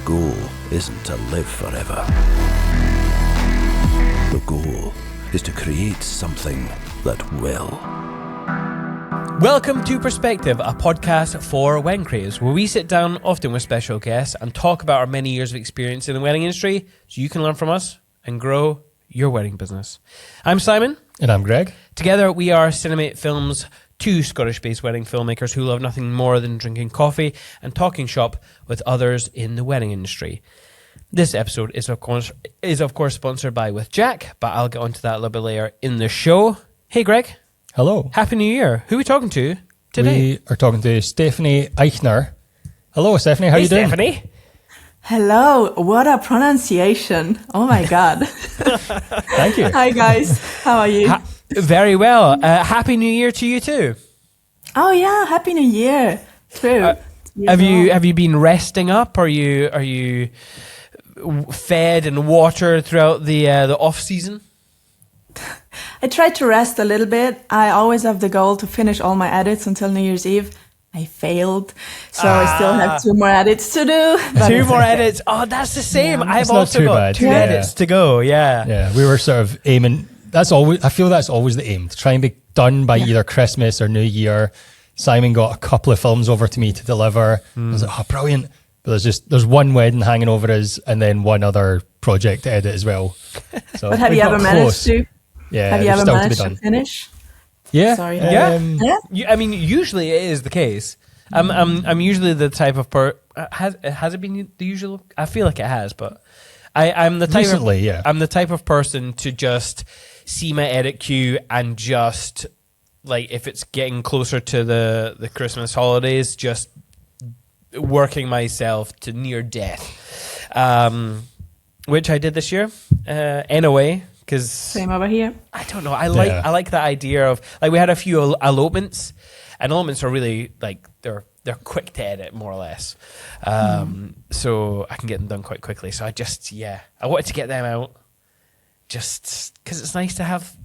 goal isn't to live forever. The goal is to create something that will. Welcome to Perspective, a podcast for wedding creatives, where we sit down, often with special guests, and talk about our many years of experience in the wedding industry so you can learn from us and grow your wedding business. I'm Simon. And I'm Greg. Together we are Cinemate Films, two Scottish-based wedding filmmakers who love nothing more than drinking coffee and talking shop with others in the wedding industry. This episode is of course sponsored by With Jack, but I'll get onto that a little bit later in the show. Hey Greg. Hello. Happy New Year. Who are we talking to today? We are talking to Stefanie Aichner. Hello, Stefanie. How are you doing? Stefanie. Hello. What a pronunciation. Oh my God. Thank you. Hi guys. How are you? Very well. Happy New Year to you too. Oh yeah. Happy New Year. True. Have you been resting up? Are you fed and watered throughout the off season? I try to rest a little bit. I always have the goal to finish all my edits until New Year's Eve. I failed, so I still have 2 more edits to do. 2 more edits. Oh, that's the same. Yeah, I've also got 2 edits to go. Yeah. Yeah, we were sort of aiming. I feel that's always the aim, to try and be done by either Christmas or New Year. Simon got a couple of films over to me to deliver. I was like, oh, brilliant. But there's one wedding hanging over us and then one other project to edit as well. So But have you ever managed to? Yeah. Have you ever still managed to to finish? Yeah. Sorry. Yeah. I mean, usually it is the case. I'm usually the type of has it been the usual? I feel like it has, but I'm the type recently, I'm the type of person to just see my edit queue and just, like, if it's getting closer to the Christmas holidays, just working myself to near death, which I did this year in a way. Cause Same over here. I don't know. I like the idea of, like, we had a few elopements, and elopements are really, like, they're quick to edit, more or less. So I can get them done quite quickly. So I wanted to get them out just because it's nice to have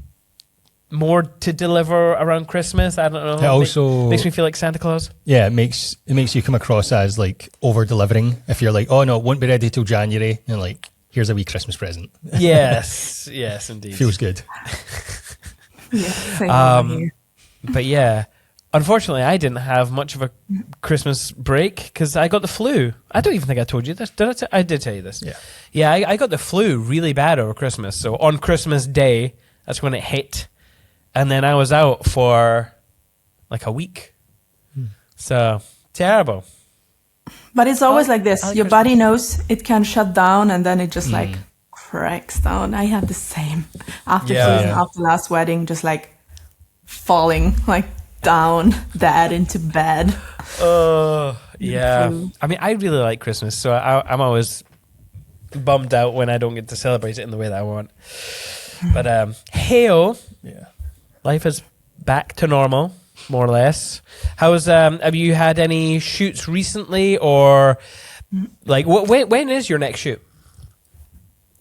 more to deliver around Christmas. I don't know. It also makes me feel like Santa Claus. Yeah, it makes you come across as like over delivering. If you're like, oh no, it won't be ready till January, and like, here's a wee Christmas present. Yes, yes, indeed. Feels good. Yeah. Same over here. But yeah, unfortunately, I didn't have much of a Christmas break because I got the flu. I don't even think I told you this. Did I? I did tell you this. Yeah. Yeah, I got the flu really bad over Christmas. So on Christmas Day, that's when it hit. And then I was out for like a week. So terrible. But it's always like this. like Your Christmas. body knows it can shut down, and then it just like cracks down. I had the same after last wedding, just like falling like down dead into bed. Oh, yeah. I mean, I really like Christmas, so I'm always bummed out when I don't get to celebrate it in the way that I want. But hey-oh, life is back to normal, more or less. How's have you had any shoots recently, or like when is your next shoot?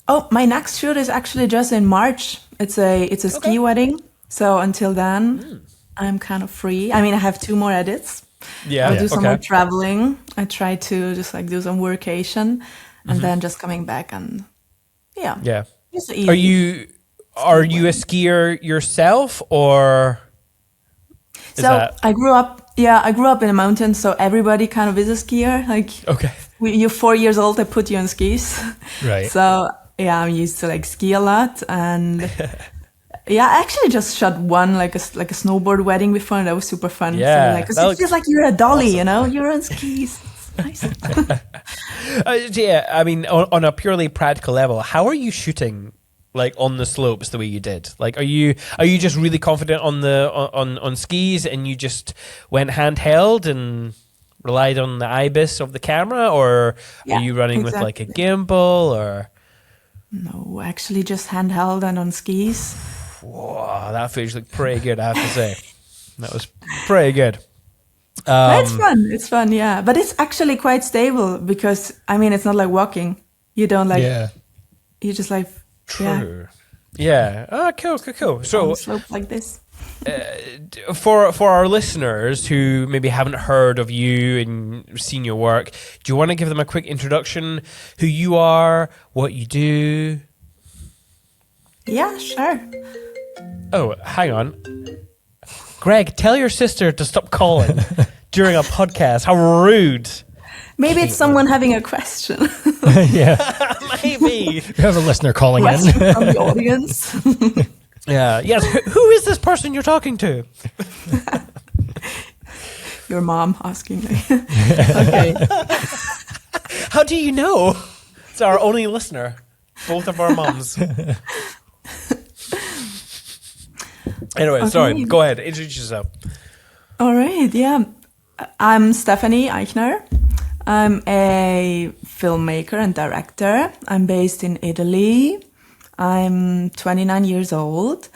Oh, my next shoot is actually just in March. It's a ski wedding, so until then I'm kind of free. I mean, I have 2 more edits. Yeah, I'll do some more traveling. I try to just like do some workation, and then just coming back and yeah. Just easy. Are you a skier yourself, or? I grew up in the mountains, so everybody kind of is a skier. Like, you're 4 years old, they put you on skis. Right. So yeah, I'm used to like ski a lot, and I actually just shot one like a snowboard wedding before, and that was super fun. Yeah, so, like, 'cause it feels like you're a dolly, awesome. you know, you're on skis. It's nice. Yeah, I mean, on a purely practical level, how are you shooting? Like on the slopes the way you did? Like, are you just really confident on skis, and you just went handheld and relied on the IBIS of the camera, or are you running with like a gimbal, or? No, actually just handheld and on skis. Whoa, that feels like pretty good, I have to say. That was pretty good. It's fun, yeah. But it's actually quite stable because, I mean, it's not like walking. You don't like, you just like, True. Yeah. Oh, cool. So, on a slope like this. For our listeners who maybe haven't heard of you and seen your work, do you want to give them a quick introduction, who you are, what you do? Yeah, sure. Oh, hang on. Greg, tell your sister to stop calling during a podcast. How rude. Maybe it's someone having a question. Yeah. Maybe. We have a listener calling in. Question from the audience. Yeah. Yes. Who is this person you're talking to? Your mom asking me. Okay. How do you know? It's our only listener. Both of our moms. Anyway, Okay. sorry. Go ahead. Introduce yourself. All right. Yeah. I'm Stefanie Aichner. I'm a filmmaker and director. I'm based in Italy. I'm 29 years old.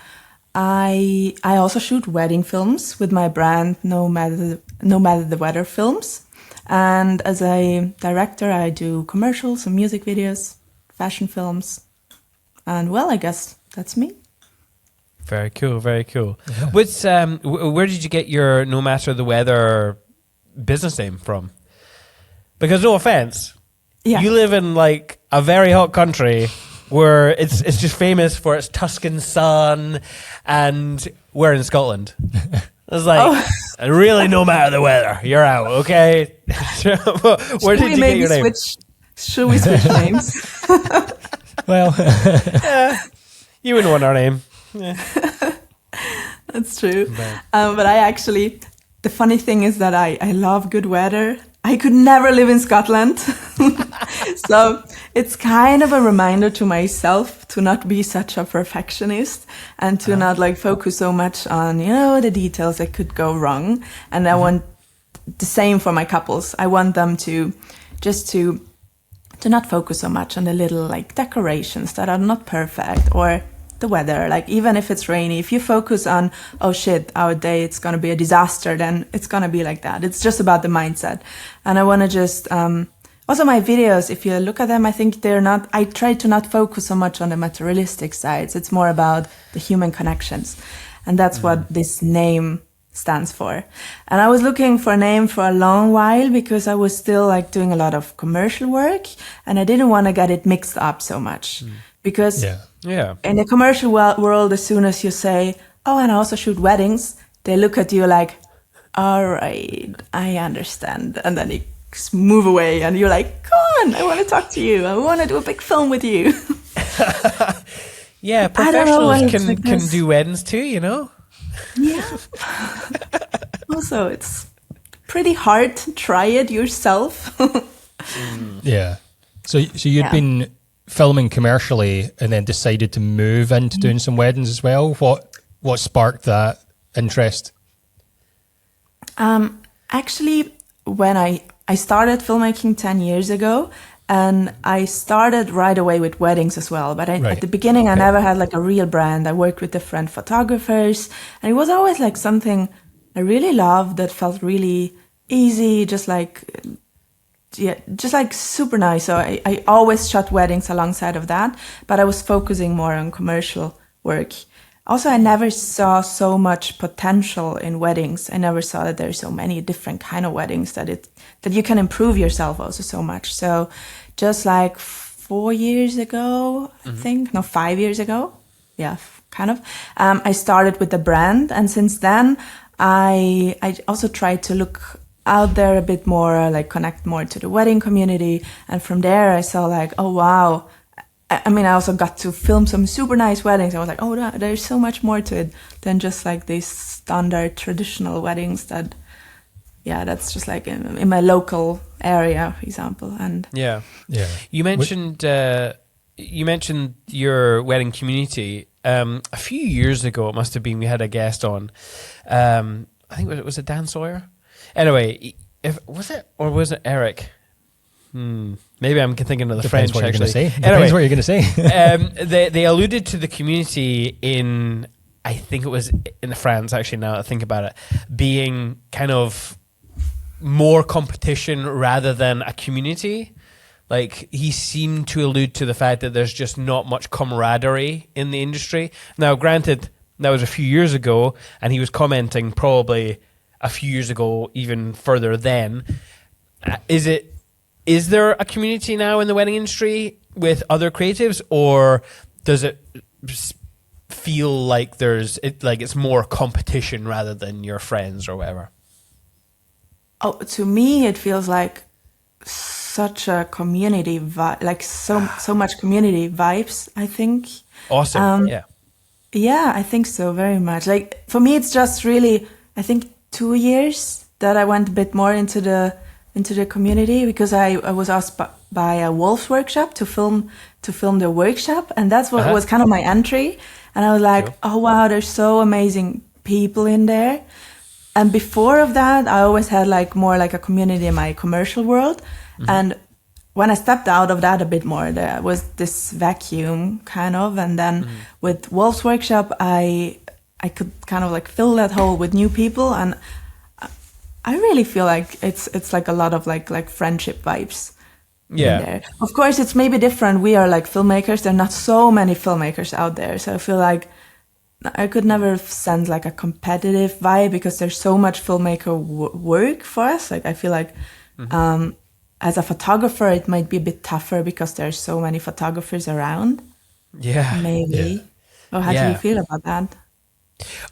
I also shoot wedding films with my brand No Matter the Weather Films. And as a director, I do commercials and music videos, fashion films. And well, I guess that's me. Very cool. Very cool. Yeah. What's where did you get your No Matter the Weather business name from? Because no offense, you live in like a very hot country where it's just famous for its Tuscan sun, and we're in Scotland. It's like, really, no matter the weather, you're out, okay? Where did you get your name? Should we switch names? Well, you wouldn't want our name. Yeah. That's true. But I actually, the funny thing is that I love good weather. I could never live in Scotland. So it's kind of a reminder to myself to not be such a perfectionist and to not like focus so much on, the details that could go wrong. And I want the same for my couples. I want them to not focus so much on the little like decorations that are not perfect or the weather. Like even if it's rainy, if you focus on, oh shit, our day, it's going to be a disaster, then it's going to be like that. It's just about the mindset. And I want to just, also my videos, if you look at them, I think I try to not focus so much on the materialistic sides. It's more about the human connections. And that's what this name stands for. And I was looking for a name for a long while because I was still like doing a lot of commercial work and I didn't want to get it mixed up so much. Because in the commercial world, as soon as you say, oh, and I also shoot weddings, they look at you like, all right, I understand. And then you move away and you're like, come on, I want to talk to you. I want to do a big film with you. Yeah, professionals can do weddings too, Yeah. Also, it's pretty hard to try it yourself. Yeah. So you'd been filming commercially and then decided to move into doing some weddings as well. What sparked that interest? Actually, when I started filmmaking 10 years ago, and I started right away with weddings as well. But at the beginning, I never had like a real brand. I worked with different photographers, and it was always like something I really loved that felt really easy, just like super nice. So I always shot weddings alongside of that, but I was focusing more on commercial work. Also, I never saw so much potential in weddings. I never saw that there's so many different kind of weddings that you can improve yourself also so much. So just like 4 years ago, I think, no, 5 years ago. Yeah, kind of. I started with the brand. And since then, I also tried to look out there a bit more, like connect more to the wedding community. And from there, I saw like, oh, wow. I mean, I also got to film some super nice weddings. I was like, oh, there's so much more to it than just like these standard traditional weddings that's just like in my local area, for example. And you mentioned your wedding community. A few years ago, it must have been, we had a guest on. I think was it Dan Sawyer? Anyway, was it Eric? Maybe I'm thinking of the Depends French. What actually, you're Depends what you're going to say. They alluded to the community in, I think it was in France. Actually, now that I think about it, being kind of more competition rather than a community. Like he seemed to allude to the fact that there's just not much camaraderie in the industry. Now, granted, That was a few years ago, and he was commenting probably a few years ago, even further then. Is there a community now in the wedding industry with other creatives, or does it feel like it's more competition rather than your friends or whatever? Oh, to me, it feels like such a community vibe, like so much community vibes, I think. Awesome. Yeah, I think so very much. Like for me, it's just really, I think 2 years that I went a bit more into the community, because I was asked by a Wolf's workshop to film the workshop, and that's what was kind of my entry. And I was like, cool. Oh wow, there's so amazing people in there. And before of that, I always had like more like a community in my commercial world. Mm-hmm. And when I stepped out of that a bit more, there was this vacuum kind of. And then with Wolf's workshop, I could kind of like fill that hole with new people. And I really feel like it's like a lot of like friendship vibes. Yeah. In there. Of course, it's maybe different. We are like filmmakers. There are not so many filmmakers out there. So I feel like I could never send like a competitive vibe, because there's so much filmmaker work for us. Like I feel like as a photographer, it might be a bit tougher because there's so many photographers around. Yeah. Maybe. Yeah. Or how do you feel about that?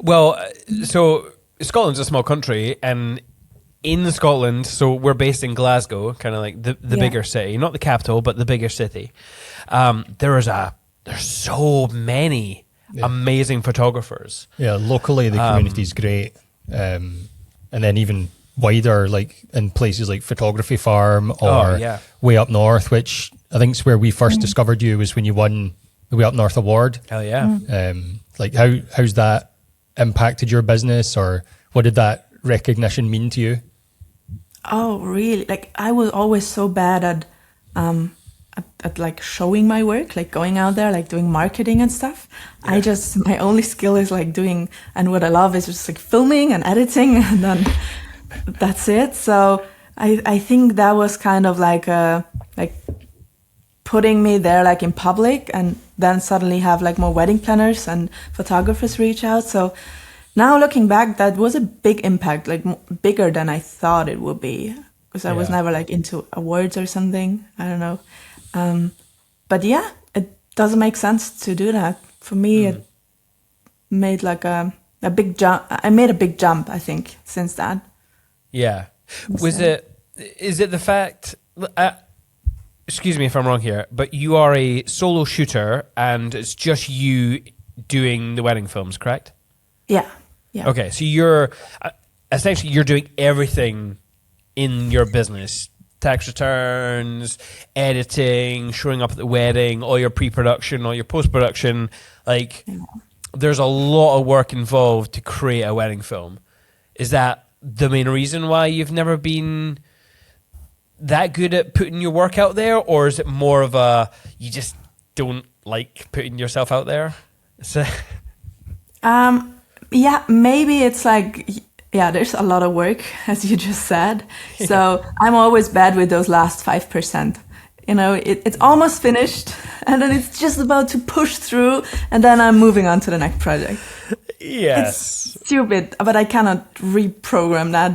Well, so Scotland's a small country, and in Scotland, so we're based in Glasgow, kind of like the bigger city, not the capital, but the bigger city. There's so many amazing photographers. Yeah, locally the community's great, and then even wider, like in places like Photography Farm or Way Up North, which I think is where we first discovered you, was when you won the Way Up North Award. Hell yeah! Like how's that impacted your business, or what did that recognition mean to you? Oh, really? Like I was always so bad at like showing my work, like going out there, like doing marketing and stuff. Yeah. My only skill is like doing, and what I love is just like filming and editing, and then that's it. So I think that was kind of like putting me there like in public, and then suddenly have like more wedding planners and photographers reach out. So now looking back, that was a big impact, like bigger than I thought it would be, because I was never like into awards or something. I don't know. But yeah, it doesn't make sense to do that. For me, it made like a big jump. I made a big jump, I think, since that. Yeah. Is it the fact, excuse me if I'm wrong here, but you are a solo shooter and it's just you doing the wedding films, correct? Yeah. Yeah. Okay, so you're essentially you're doing everything in your business: tax returns, editing, showing up at the wedding, all your pre-production, all your post-production. Like, there's a lot of work involved to create a wedding film. Is that the main reason why you've never been that good at putting your work out there, or is it more of a you just don't like putting yourself out there? Yeah, maybe it's like, there's a lot of work, as you just said. Yeah. So I'm always bad with those last 5%. You know, it's almost finished, and then it's just about to push through, and then I'm moving on to the next project. Yes. It's stupid, but I cannot reprogram that.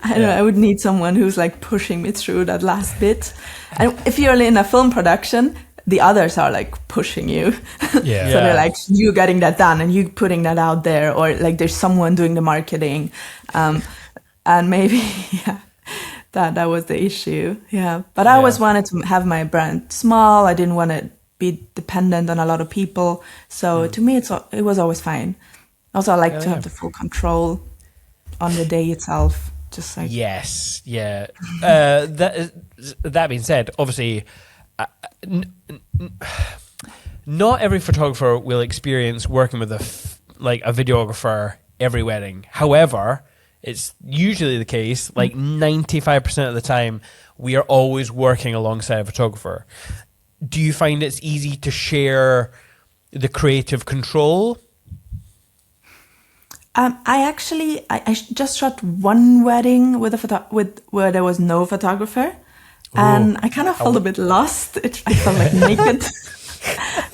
I would need someone who's like pushing me through that last bit. And if you're in a film production, the others are like pushing you. Yeah. So they're like, you getting that done and you putting that out there, or like there's someone doing the marketing. And maybe, that was the issue. Yeah. But I always wanted to have my brand small. I didn't want to be dependent on a lot of people. So to me, it was always fine. Also, I like to have the full control on the day itself. Just like. Yes. Yeah. That being said, obviously, not every photographer will experience working with a videographer every wedding. However, it's usually the case, like 95% of the time, we are always working alongside a photographer. Do you find it's easy to share the creative control? I just shot one wedding with where there was no photographer. And I kind of felt a bit lost. I felt like naked.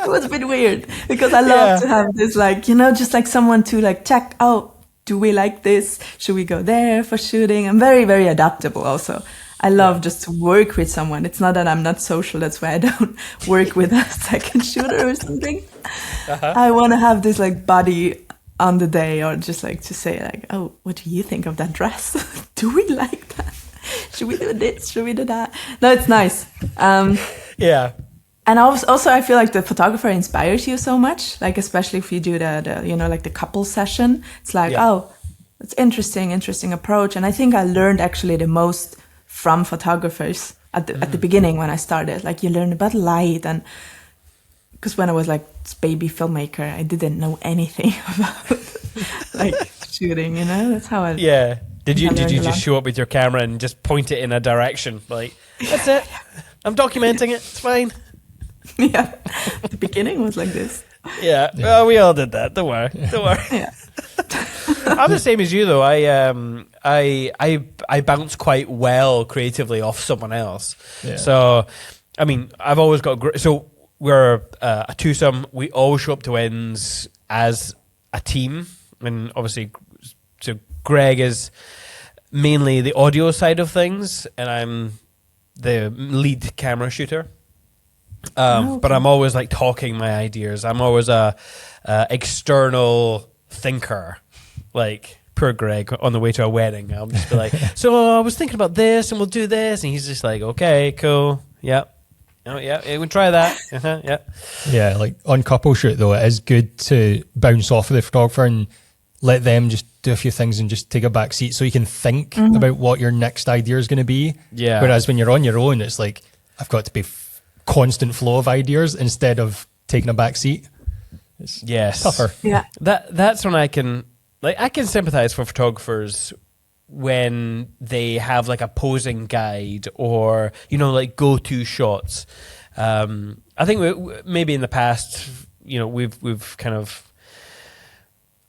It was a bit weird because I love to have this, like, you know, just like someone to like check, oh, do we like this? Should we go there for shooting? I'm very, very adaptable also. I love just to work with someone. It's not that I'm not social. That's why I don't work with a second shooter or something. I want to have this like buddy on the day, or just like to say like, oh, what do you think of that dress? Do we like that? Should we do this? Should we do that? No, it's nice. Yeah. And also, I feel like the photographer inspires you so much, like especially if you do the you know, like the couple session. It's like, oh, it's interesting approach. And I think I learned actually the most from photographers at the beginning when I started. Like you learn about light, and because when I was like this baby filmmaker, I didn't know anything about like shooting. You know, that's how I Did you just show up with your camera and just point it in a direction? Like, that's it. I'm documenting it. It's fine. Yeah, the beginning was like this. Yeah, well, we all did that. Don't worry. Yeah. I'm the same as you, though. I bounce quite well creatively off someone else. Yeah. So, I mean, I've always got so we're a twosome. We all show up to ends as a team, and obviously, so Greg is mainly the audio side of things, and I'm the lead camera shooter. But I'm always like talking my ideas. I'm always a external thinker. Like poor Greg on the way to a wedding. I'll just be like, so I was thinking about this, and we'll do this, and he's just like, okay, cool, yep. Oh yeah, we'll try that. Yeah. Yeah, like on couple shoot though, it is good to bounce off of the photographer and let them just do a few things and just take a back seat so you can think about what your next idea is going to be. Yeah. Whereas when you're on your own, it's like, I've got to be constant flow of ideas instead of taking a back seat. It's tougher. Yeah. That's when I can sympathize for photographers when they have like a posing guide or, you know, like go-to shots. I think maybe in the past, you know, we've kind of,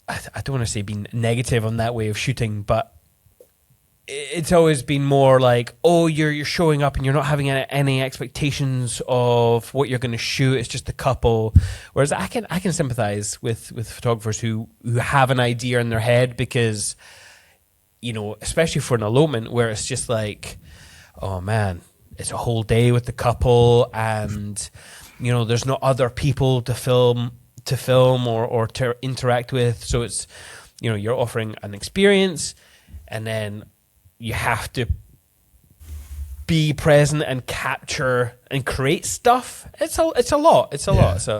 I don't want to say been negative on that way of shooting, but it's always been more like, oh, you're showing up and you're not having any expectations of what you're going to shoot. It's just a couple. Whereas I can sympathize with photographers who have an idea in their head because, you know, especially for an elopement where it's just like, oh man, it's a whole day with the couple and, you know, there's no other people to film or to interact with. So it's, you know, you're offering an experience and then you have to be present and capture and create stuff. It's a lot. It's a lot. So,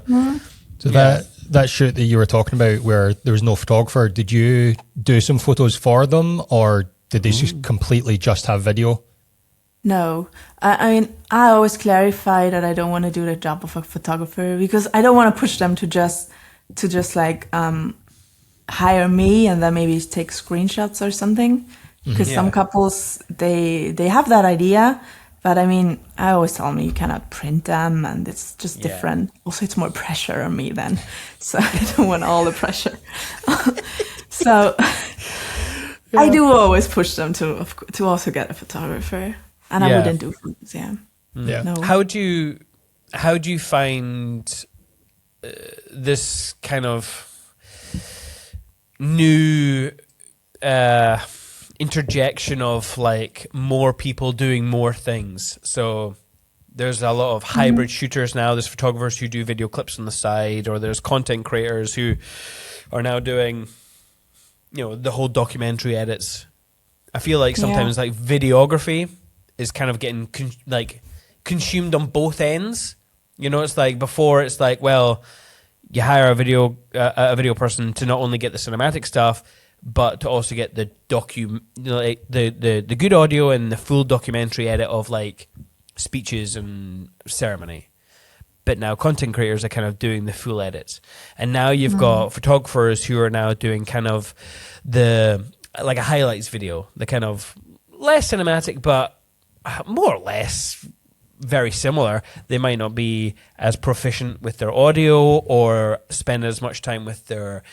that shoot that you were talking about where there was no photographer, did you do some photos for them or did they just completely just have video? No. I mean, I always clarify that I don't want to do the job of a photographer because I don't want to push them to just like hire me and then maybe take screenshots or something. Because some couples, they have that idea, but I mean, I always tell them you cannot print them and it's just different. Also, it's more pressure on me then, so I don't want all the pressure. So I do always push them to also get a photographer, and I wouldn't do photos. No. How do you find this kind of new interjection of like more people doing more things? So there's a lot of hybrid shooters now. There's photographers who do video clips on the side, or there's content creators who are now doing, you know, the whole documentary edits. I feel like sometimes like videography is kind of getting consumed on both ends. You know, it's like before it's like, well, you hire a video person to not only get the cinematic stuff, but to also get the the good audio and the full documentary edit of like speeches and ceremony. But now content creators are kind of doing the full edits, and now you've got photographers who are now doing kind of like a highlights video, the kind of less cinematic, but more or less very similar. They might not be as proficient with their audio or spend as much time with their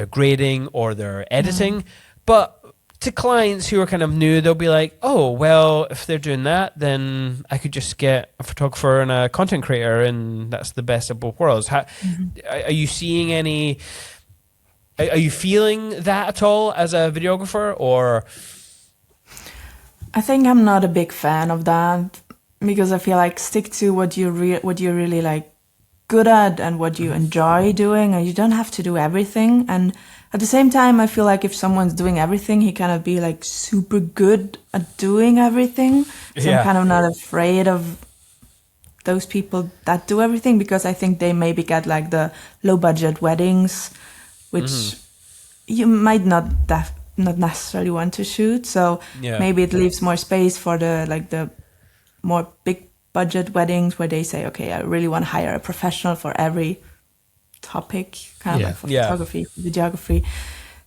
grading or their editing, but to clients who are kind of new, they'll be like, oh, well, if they're doing that, then I could just get a photographer and a content creator, and that's the best of both worlds. Are you seeing any... Are you feeling that at all as a videographer, or? I think I'm not a big fan of that, because I feel like stick to what you're really like good at and what you enjoy doing, and you don't have to do everything. And at the same time, I feel like if someone's doing everything, he cannot be like super good at doing everything. So I'm kind of not afraid of those people that do everything, because I think they maybe get like the low budget weddings, which you might not necessarily want to shoot. So maybe it leaves more space for the more big budget weddings where they say, okay, I really want to hire a professional for every topic, kind of like for photography, videography.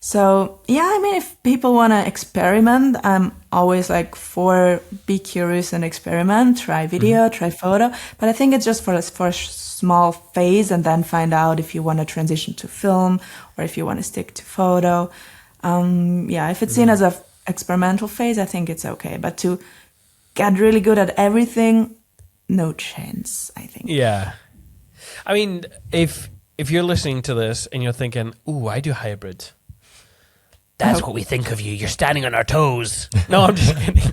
So I mean, if people want to experiment, I'm always like for be curious and experiment, try video, try photo. But I think it's just for a small phase, and then find out if you want to transition to film or if you want to stick to photo. If it's seen as a experimental phase, I think it's okay. But to get really good at everything, no chance, I think. Yeah. I mean, if you're listening to this and you're thinking, ooh, I do hybrid. That's what we think of you. You're standing on our toes. No, I'm just kidding.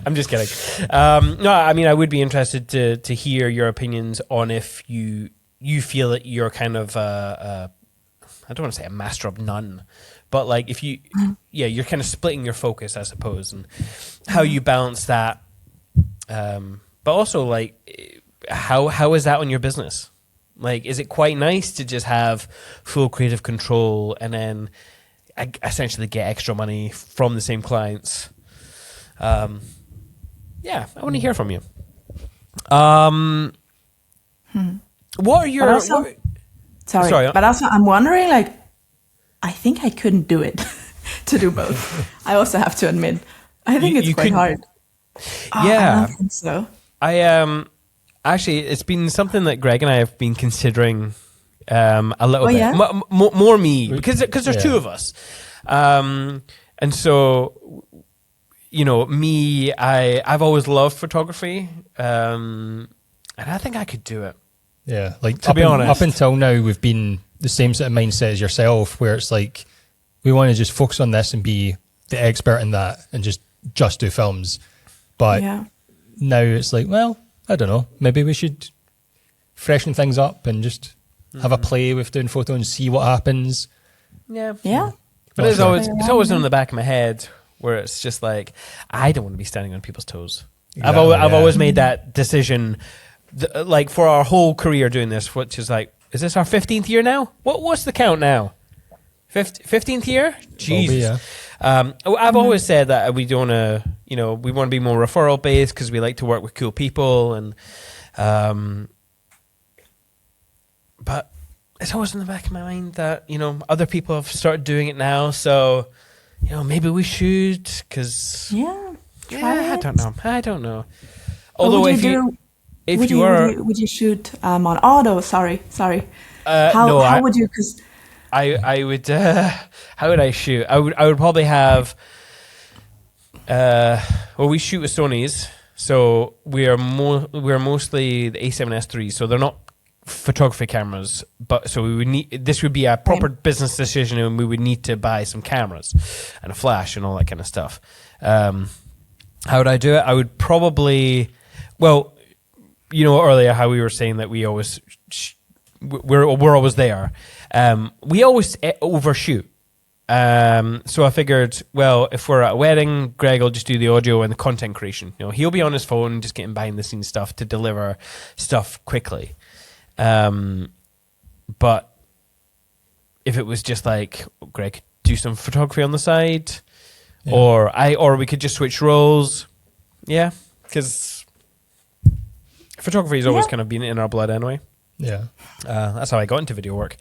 I'm just kidding. No, I mean, I would be interested to hear your opinions on if you feel that you're kind of, I don't want to say a master of none, but like if you, you're kind of splitting your focus, I suppose, and how you balance that. But also, like, how is that on your business? Like, is it quite nice to just have full creative control and then essentially get extra money from the same clients? I want to hear from you. What are your... Sorry, but also I'm wondering, like, I think I couldn't do it to do both. I also have to admit, I think it's quite hard. Yeah. I don't think so. Actually, it's been something that Greg and I have been considering a little bit. More me, because there's two of us. And so, you know, me, I've always loved photography, and I think I could do it. Yeah, like to be honest, up until now, we've been the same sort of mindset as yourself, where it's like we want to just focus on this and be the expert in that, and just do films. But now it's like, well, I don't know, maybe we should freshen things up and just have a play with doing photo and see what happens. Yeah. But it's always in the back of my head where it's just like, I don't want to be standing on people's toes. Exactly, I've always made that decision, like for our whole career doing this, which is like, is this our 15th year now? What's the count now? 15th year? Jesus. I've always said that we don't want to, you know, we want to be more referral based because we like to work with cool people, and but it's always in the back of my mind that, you know, other people have started doing it now, so, you know, maybe we should, because I don't know. Although would you shoot on auto? Sorry. No, how would you? Because I would. How would I shoot? I would probably have. Well, we shoot with Sonys, so we're mostly the A7S3, so they're not photography cameras, but so we would need, this would be a proper business decision, and we would need to buy some cameras and a flash and all that kind of stuff. How would I do it? I would probably, well, you know, earlier how we were saying that we always we're always there. We always overshoot. So I figured, well, if we're at a wedding, Greg will just do the audio and the content creation. You know, he'll be on his phone just getting behind the scenes stuff to deliver stuff quickly. But if it was just like, Greg, do some photography on the side, or we could just switch roles. Yeah, because photography has always kind of been in our blood anyway. Yeah, that's how I got into video work.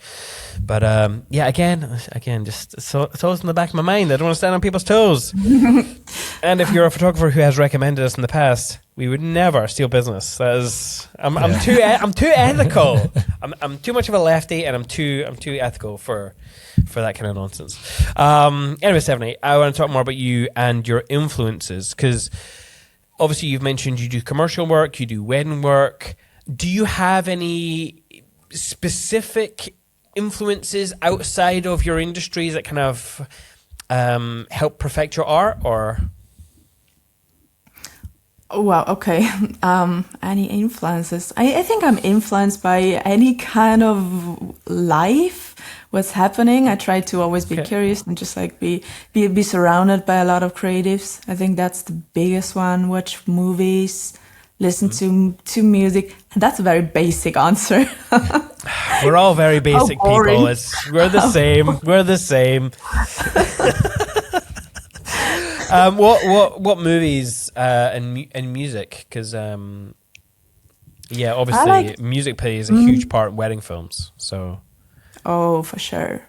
But again, just so it's always in the back of my mind. I don't want to stand on people's toes. And if you're a photographer who has recommended us in the past, We would never steal business. That is, I'm too ethical. I'm too much of a lefty, and I'm too ethical for that kind of nonsense. Anyway, Stefanie, I want to talk more about you and your influences, because obviously you've mentioned you do commercial work, you do wedding work. Do you have any specific influences outside of your industries that kind of help perfect your art, or? Wow, okay. Any influences? I think I'm influenced by any kind of life, what's happening. I try to always be curious and just like be surrounded by a lot of creatives. I think that's the biggest one. Watch movies, listen to music. And that's a very basic answer. We're all very basic people. We're the same. We're the same. What movies and music? Because obviously music plays a huge part in wedding films. So, for sure.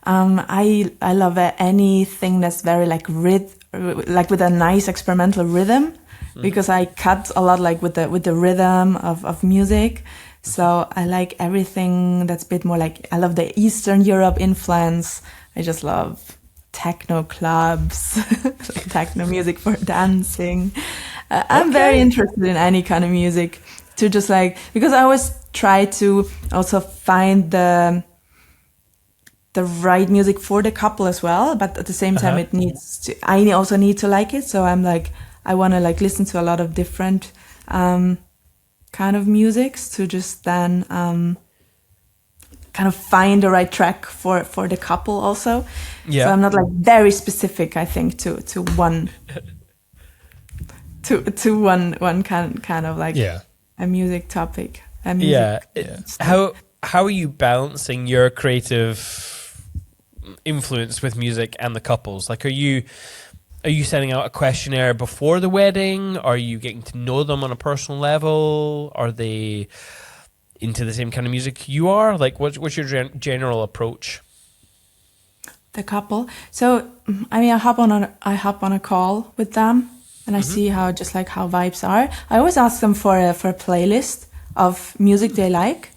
I love anything that's very like with a nice experimental rhythm, because I cut a lot like with the rhythm of music. So I like everything that's a bit more like, I love the Eastern Europe influence. I just love techno clubs, techno music for dancing. I'm very interested in any kind of music, to just like, because I always try to also find the right music for the couple as well, but at the same time I also need to like it. So I'm like, I want to like listen to a lot of different kind of musics to just then kind of find the right track for the couple also. Yeah. So I'm not like very specific, I think, to one to one kind of like a music topic. How are you balancing your creative influence with music and the couples? Like, are you sending out a questionnaire before the wedding? Are you getting to know them on a personal level? Are they into the same kind of music you are? Like, what's your general approach? The couple. So, I mean, I hop on a call with them, and I see how vibes are. I always ask them for a playlist of music they like.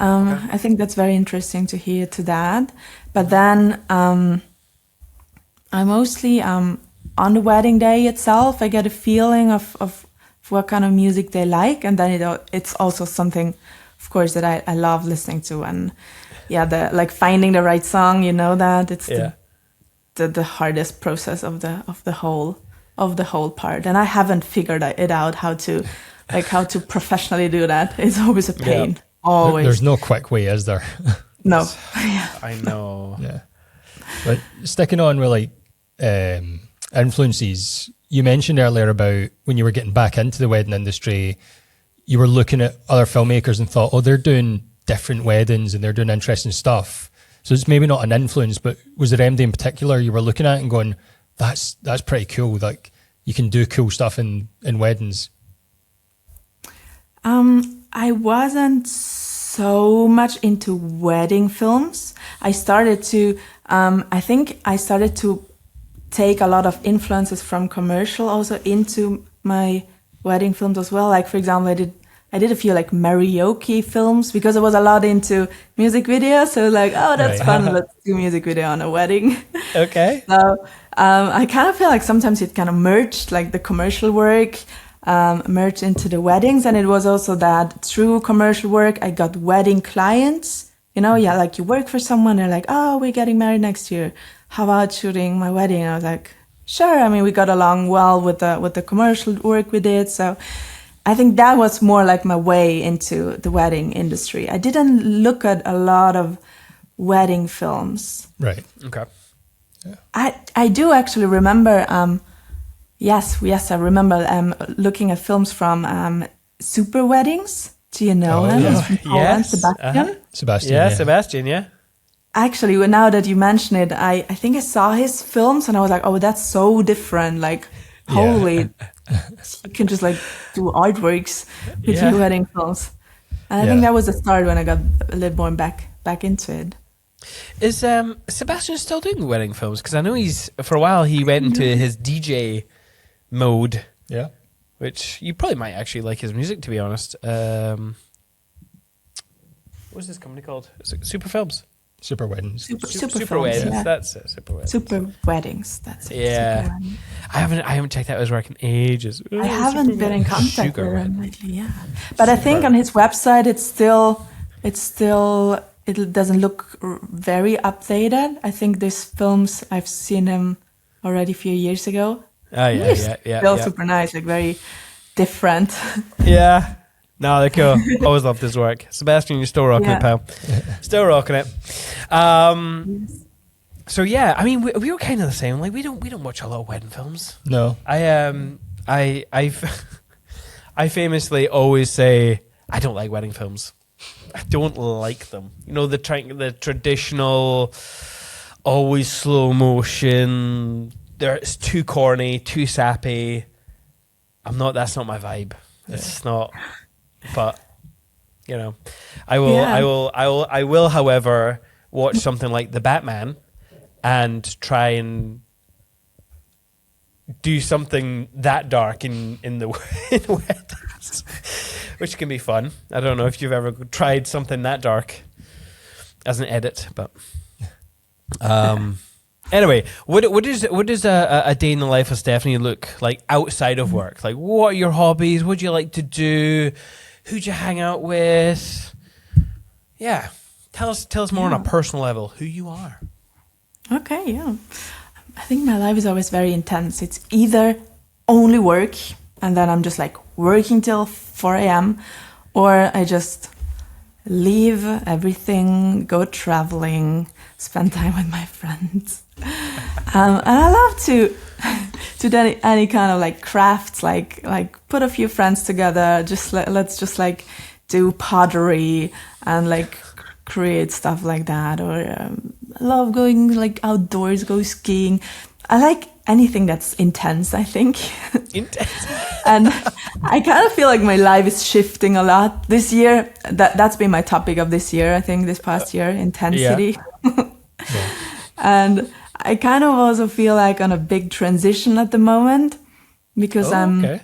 I think that's very interesting to hear to that. But then, I mostly on the wedding day itself, I get a feeling of what kind of music they like, and then it's also something, of course, that I love listening to. And the like finding the right song, that it's the hardest process of the whole part. And I haven't figured it out how to professionally do that. It's always a pain. Yeah. Always. There's no quick way, is there? No. I know. Yeah. But sticking on with like influences, you mentioned earlier about when you were getting back into the wedding industry, you were looking at other filmmakers and thought, oh, they're doing different weddings and they're doing interesting stuff. So it's maybe not an influence, but was there MD in particular you were looking at and going, that's pretty cool, like you can do cool stuff in weddings? I wasn't so much into wedding films. I started to take a lot of influences from commercial also into my wedding films as well. Like, for example, I did a few like karaoke films because I was a lot into music videos. So like, oh, that's fun. Let's do music video on a wedding. Okay. So I kind of feel like sometimes it kind of merged, like the commercial work merged into the weddings. And it was also that through commercial work, I got wedding clients. Like you work for someone, they're like, oh, we're getting married next year. How about shooting my wedding? And I was like, sure. I mean, we got along well with the commercial work we did. So I think that was more like my way into the wedding industry. I didn't look at a lot of wedding films. Right. Okay. Yeah. I do actually remember, yes, I remember looking at films from Super Weddings. Do you know him? Yes. Sebastian? Sebastian. Yeah, Sebastian, yeah. Actually, now that you mention it, I think I saw his films and I was like, oh, that's so different. Like, holy, you can just like do artworks with your wedding films. And I think that was the start when I got a little more back into it. Is Sebastian still doing wedding films? Because I know for a while he went into his DJ mode. Yeah. which you probably might actually like his music, to be honest. What's this company called? Is it Super Films? Super Weddings. Super Super films, Weddings. yeah. That's it. Super Weddings. Super weddings. That's it. Yeah. Super weddings. I haven't checked out his work in ages. I haven't been in contact Sugar with him Weddings. lately. Yeah, but I think on his website it doesn't look very updated. I think these films I've seen him already a few years ago. Oh yeah, He's yeah. still super nice, like very different. Yeah. No, they're cool. Always loved his work. Sebastian, you're still rocking it, pal. Still rocking it. So yeah, I mean, we were kind of the same. Like we don't watch a lot of wedding films. No. I famously always say I don't like wedding films. I don't like them. You know, the traditional, always slow motion. It's too corny, too sappy. That's not my vibe. It's not. But you know, I will. However, watch something like The Batman, and try and do something that dark in the weddings, which can be fun. I don't know if you've ever tried something that dark as an edit, but anyway, what does a day in the life of Stefanie look like outside of work? Like, what are your hobbies? What do you like to do? Who'd you hang out with? Yeah, tell us more on a personal level who you are. Okay, yeah. I think my life is always very intense. It's either only work, and then I'm just like working till 4 a.m., or I just leave everything, go traveling, spend time with my friends. And I love to do any kind of like crafts, like put a few friends together, let's just like do pottery and like create stuff like that. Or I love going like outdoors, go skiing. I like anything that's intense, I think. Intense. And I kind of feel like my life is shifting a lot this year. That's been my topic of this year, I think, this past year, intensity. Yeah. And I kind of also feel like on a big transition at the moment because okay.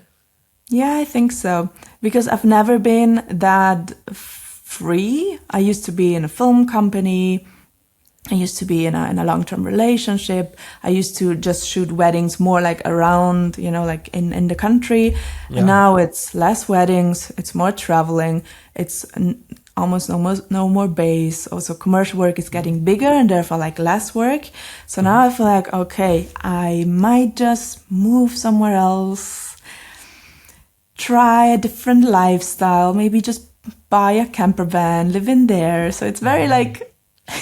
Yeah, I think so. Because I've never been that free. I used to be in a film company. I used to be in a long-term relationship. I used to just shoot weddings more like around, like in the country. Yeah. And now it's less weddings. It's more traveling. It's almost no more base. Also, commercial work is getting bigger and therefore like less work. So now I feel like, okay, I might just move somewhere else, try a different lifestyle, maybe just buy a camper van, live in there. So it's very like...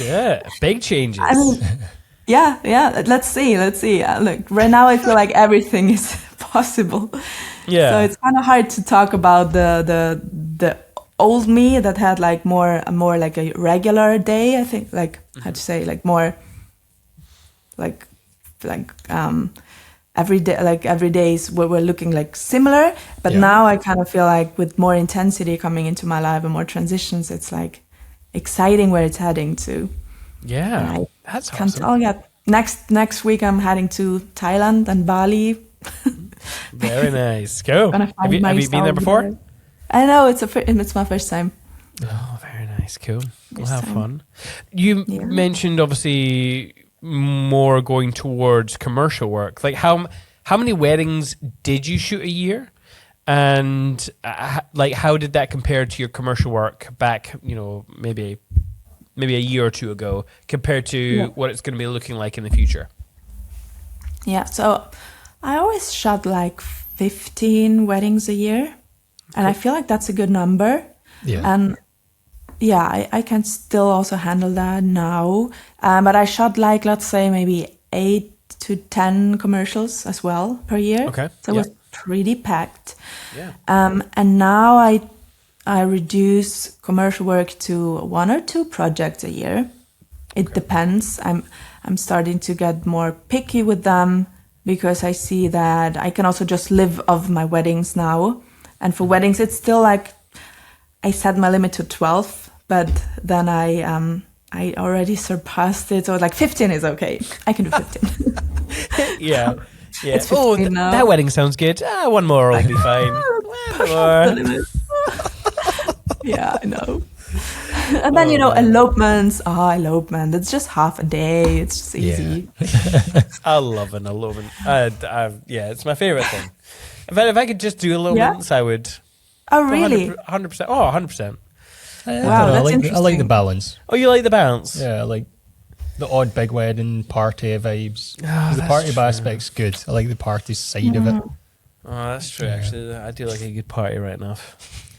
Yeah, big changes. I mean, yeah. Let's see. Look, right now I feel like everything is possible. Yeah. So it's kind of hard to talk about the old me that had like more like a regular day. I think like how to say like more like every day, like every days we're looking like similar. But now I kind of feel like with more intensity coming into my life and more transitions, it's like exciting where it's heading to. Yeah, that's awesome. Oh yeah, next week I'm heading to Thailand and Bali. Very nice. Cool. Have you been there before? I know it's my first time. Oh, very nice. Cool. We'll have fun. You mentioned obviously more going towards commercial work. Like how many weddings did you shoot a year? And like, how did that compare to your commercial work back, maybe a year or two ago, compared to what it's going to be looking like in the future? Yeah, so I always shot like 15 weddings a year, and I feel like that's a good number. Yeah. And yeah, I can still also handle that now. But I shot like, let's say maybe 8 to 10 commercials as well per year. Okay. So it was pretty packed. Yeah. And now I reduce commercial work to 1 or 2 projects a year. It depends. I'm starting to get more picky with them because I see that I can also just live off my weddings now. And for weddings, it's still like I set my limit to 12, but then I already surpassed it. So like 15 is okay. I can do 15. Yeah. Yeah. It's 15 now. That wedding sounds good. One more will be fine. One more. Yeah, I know. And then, elopements. Elopement. It's just half a day. It's just easy. I love an elopement. It's my favorite thing. If I could just do elopements, I would. Oh, really? 100%. Oh, 100%. Wow, that's interesting. I like the balance. Oh, you like the balance? Yeah, I like the odd big wedding party vibes. Oh, the party aspect's good. I like the party side of it. Oh, that's true, actually. I do like a good party right now.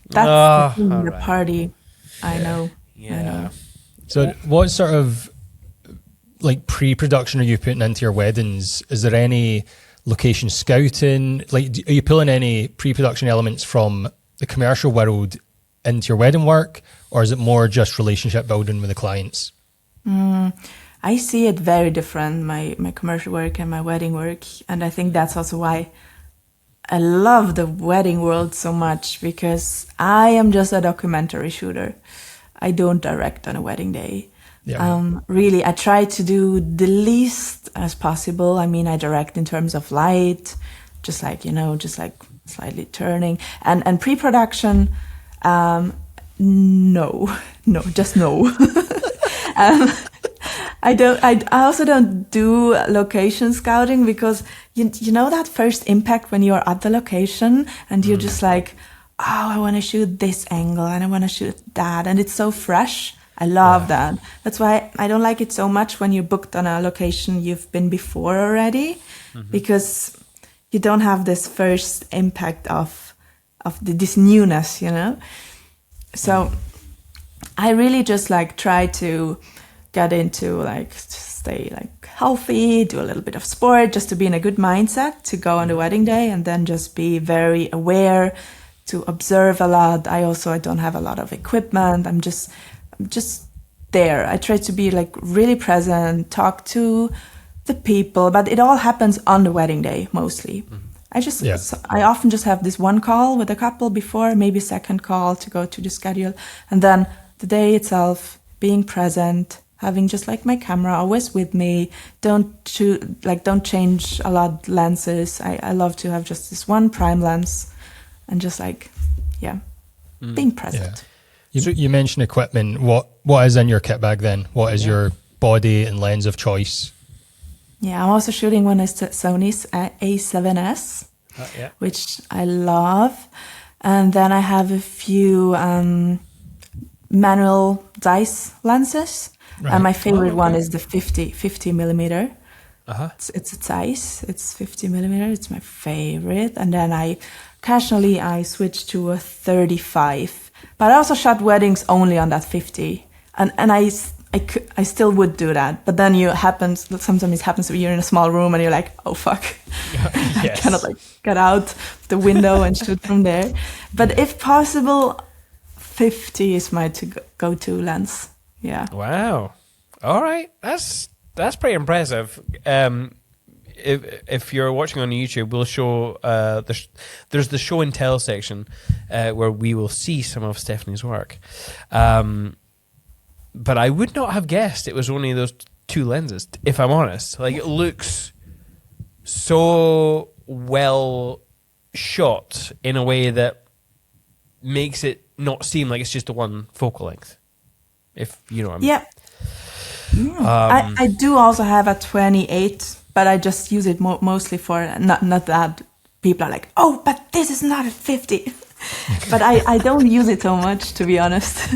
That's the party. I know. Yeah. I know. So what sort of like pre-production are you putting into your weddings? Is there any location scouting? Like, are you pulling any pre-production elements from the commercial world into your wedding work, or is it more just relationship building with the clients? I see it very different, my commercial work and my wedding work. And I think that's also why I love the wedding world so much, because I am just a documentary shooter. I don't direct on a wedding day. Yeah. Really, I try to do the least as possible. I mean, I direct in terms of light, just like slightly turning. And pre-production, no, just no. I also don't do location scouting, because you know that first impact when you're at the location and you're just like, oh, I want to shoot this angle and I want to shoot that, and it's so fresh. I love that. That's why I don't like it so much when you're booked on a location you've been before already, because you don't have this first impact of this newness, So I really just try to get into stay healthy, do a little bit of sport, just to be in a good mindset to go on the wedding day, and then just be very aware, to observe a lot. I don't have a lot of equipment. I'm just there. I try to be really present, talk to the people, but it all happens on the wedding day mostly. I often just have this one call with a couple before, maybe second call to go to the schedule, and then the day itself, being present, having just my camera always with me. Don't change a lot lenses. I love to have just this one prime lens, and just being present. Yeah. You mentioned equipment. What is in your kit bag then? What is your body and lens of choice? Yeah, I'm also shooting one is Sony's A7S, which I love. And then I have a few manual Zeiss lenses. Right. And my favorite one is the 50 millimeter. It's a Zeiss. It's 50 millimeter. It's my favorite. And then I switched to a 35. But I also shot weddings only on that 50. And I still would do that. But then sometimes it happens to be you're in a small room and you're like, oh, fuck. I cannot get out the window and shoot from there. But if possible, 50 is my go-to lens. Yeah. Wow. All right. That's pretty impressive. If you're watching on YouTube, we'll show there's the show and tell section where we will see some of Stefanie's work. But I would not have guessed it was only those two lenses, if I'm honest. It looks so well shot in a way that makes it not seem like it's just a one focal length. If you know what I mean. Yeah. I do also have a 28, but I just use it mostly for not that people are like, oh, but this is not a 50. But I don't use it so much, to be honest.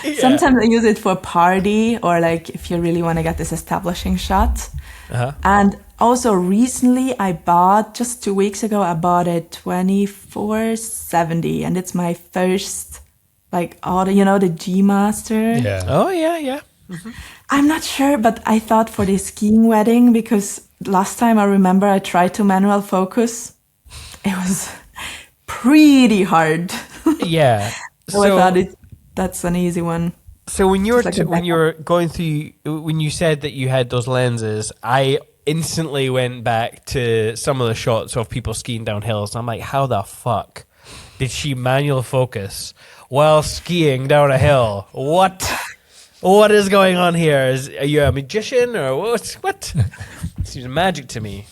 Yeah. Sometimes I use it for party, or if you really want to get this establishing shot. And also recently just 2 weeks ago, I bought a 24-70, and it's my first auto, the G Master. Yeah. Oh yeah. Mm-hmm. I'm not sure, but I thought for the skiing wedding, because last time I remember I tried to manual focus. It was pretty hard. Yeah. So I thought that's an easy one. So when you were going through, when you said that you had those lenses, I instantly went back to some of the shots of people skiing down hills, and I'm like, how the fuck did she manual focus while skiing down a hill? What is going on here? Are you a magician or what? It seems magic to me.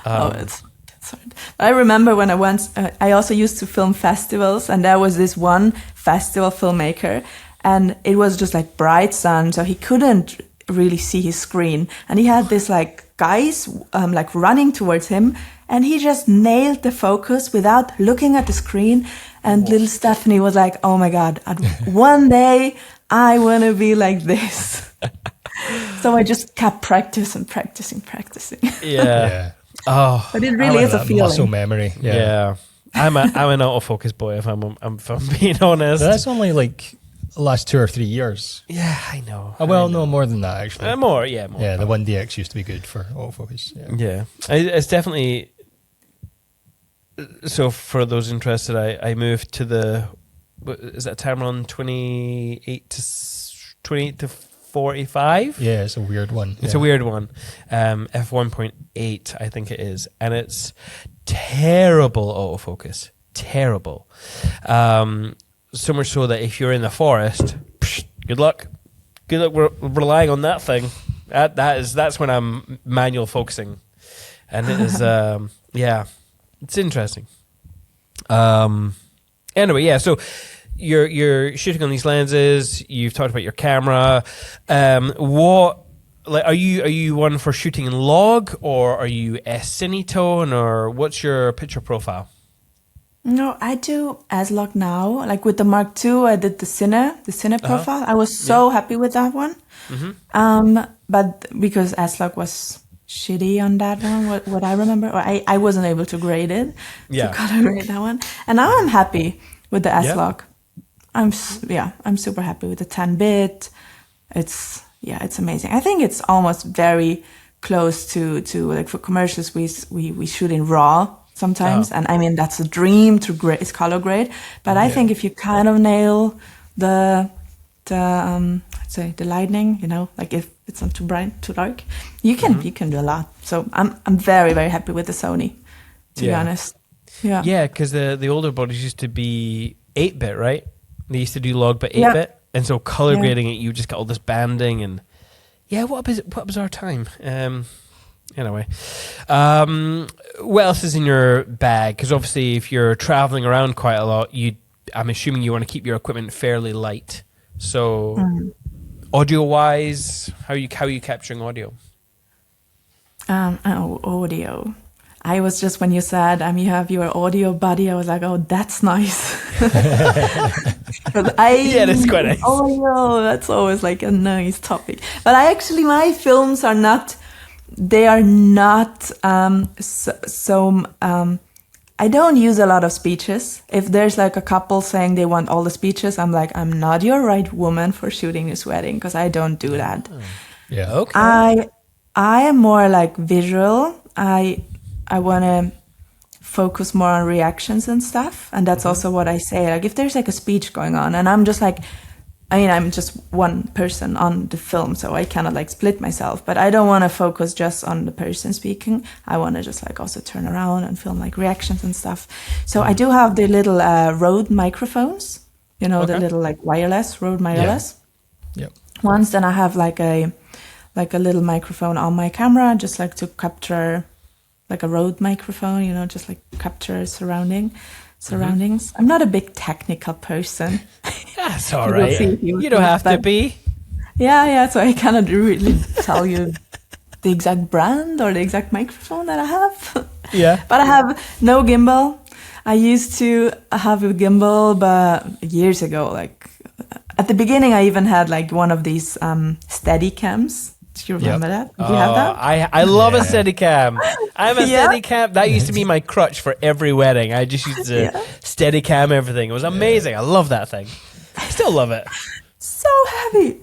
It's hard. I remember when I also used to film festivals, and there was this one festival filmmaker, and it was just like bright sun, so he couldn't really see his screen, and he had this like guys like running towards him, and he just nailed the focus without looking at the screen. And little Stefanie was like, "Oh my God, one day I want to be like this." So I just kept practicing. Yeah. Oh, but it really is a feeling. Muscle memory. Yeah. I'm an autofocus boy if I'm being honest. That's only like the last 2 or 3 years. Yeah, I know. No, more than that actually. More. Yeah, the 1DX used to be good for autofocus. Yeah. It's definitely. So for those interested, I moved to is that Tamron 28 to 45? Yeah, it's a weird one. It's a weird one. F1.8, I think it is. And it's terrible autofocus. Terrible. So much so that if you're in the forest, good luck. Good luck. We're relying on that thing. That's when I'm manual focusing. And it is, it's interesting. Anyway, yeah, so you're shooting on these lenses. You've talked about your camera. Are you one for shooting in log, or are you S-Cinetone, or what's your picture profile? No, I do S-Log now. Like with the Mark II, I did the Cine profile. I was so happy with that one. Mm-hmm. But because S-Log was shitty on that one, what I remember, or I wasn't able to grade it, to color grade that one. And now I'm happy with the S-Log. I'm super happy with the 10-bit. It's amazing. I think it's almost very close to like for commercials we shoot in RAW sometimes, and I mean that's a dream to grade. It's color grade, but I think if you kind of nail the lighting, like if it's not too bright, too dark, you can do a lot. So I'm very, very happy with the Sony, to be honest. Yeah. Yeah, because the older bodies used to be 8-bit, right? They used to do log but 8-bit, and so color grading it, you just got all this banding and what was our time? Anyway, what else is in your bag? Because obviously, if you're traveling around quite a lot, I'm assuming you want to keep your equipment fairly light. So, audio-wise, how are you capturing audio? Audio. I was just, when you said you have your audio buddy, I was like, oh, that's nice. That's quite nice. Audio, that's always like a nice topic. But my films are not. They are not I don't use a lot of speeches. If there's like a couple saying they want all the speeches, I'm like, I'm not your right woman for shooting this wedding, because I don't do that. Yeah, okay. I am more like visual. I want to focus more on reactions and stuff, and that's also what I say. Like if there's like a speech going on, and I'm just like, I'm just one person on the film, so I cannot like split myself, but I don't want to focus just on the person speaking. I want to just like also turn around and film like reactions and stuff. So I do have the little Rode microphones, the little like wireless Rode wireless ones. Then I have like a little microphone on my camera, just like to capture, like a Rode microphone, just like capture surroundings. I'm not a big technical person. That's all right. You don't have to be. Yeah. So I cannot really tell you the exact brand or the exact microphone that I have. Yeah. But I have no gimbal. I used to have a gimbal, but years ago, like at the beginning, I even had like one of these steady cams. Do you remember that? Do you have that? I love a Steadicam. I'm a Steadicam. That used to be my crutch for every wedding. I just used to Steadicam everything. It was amazing. I love that thing. I still love it. So heavy.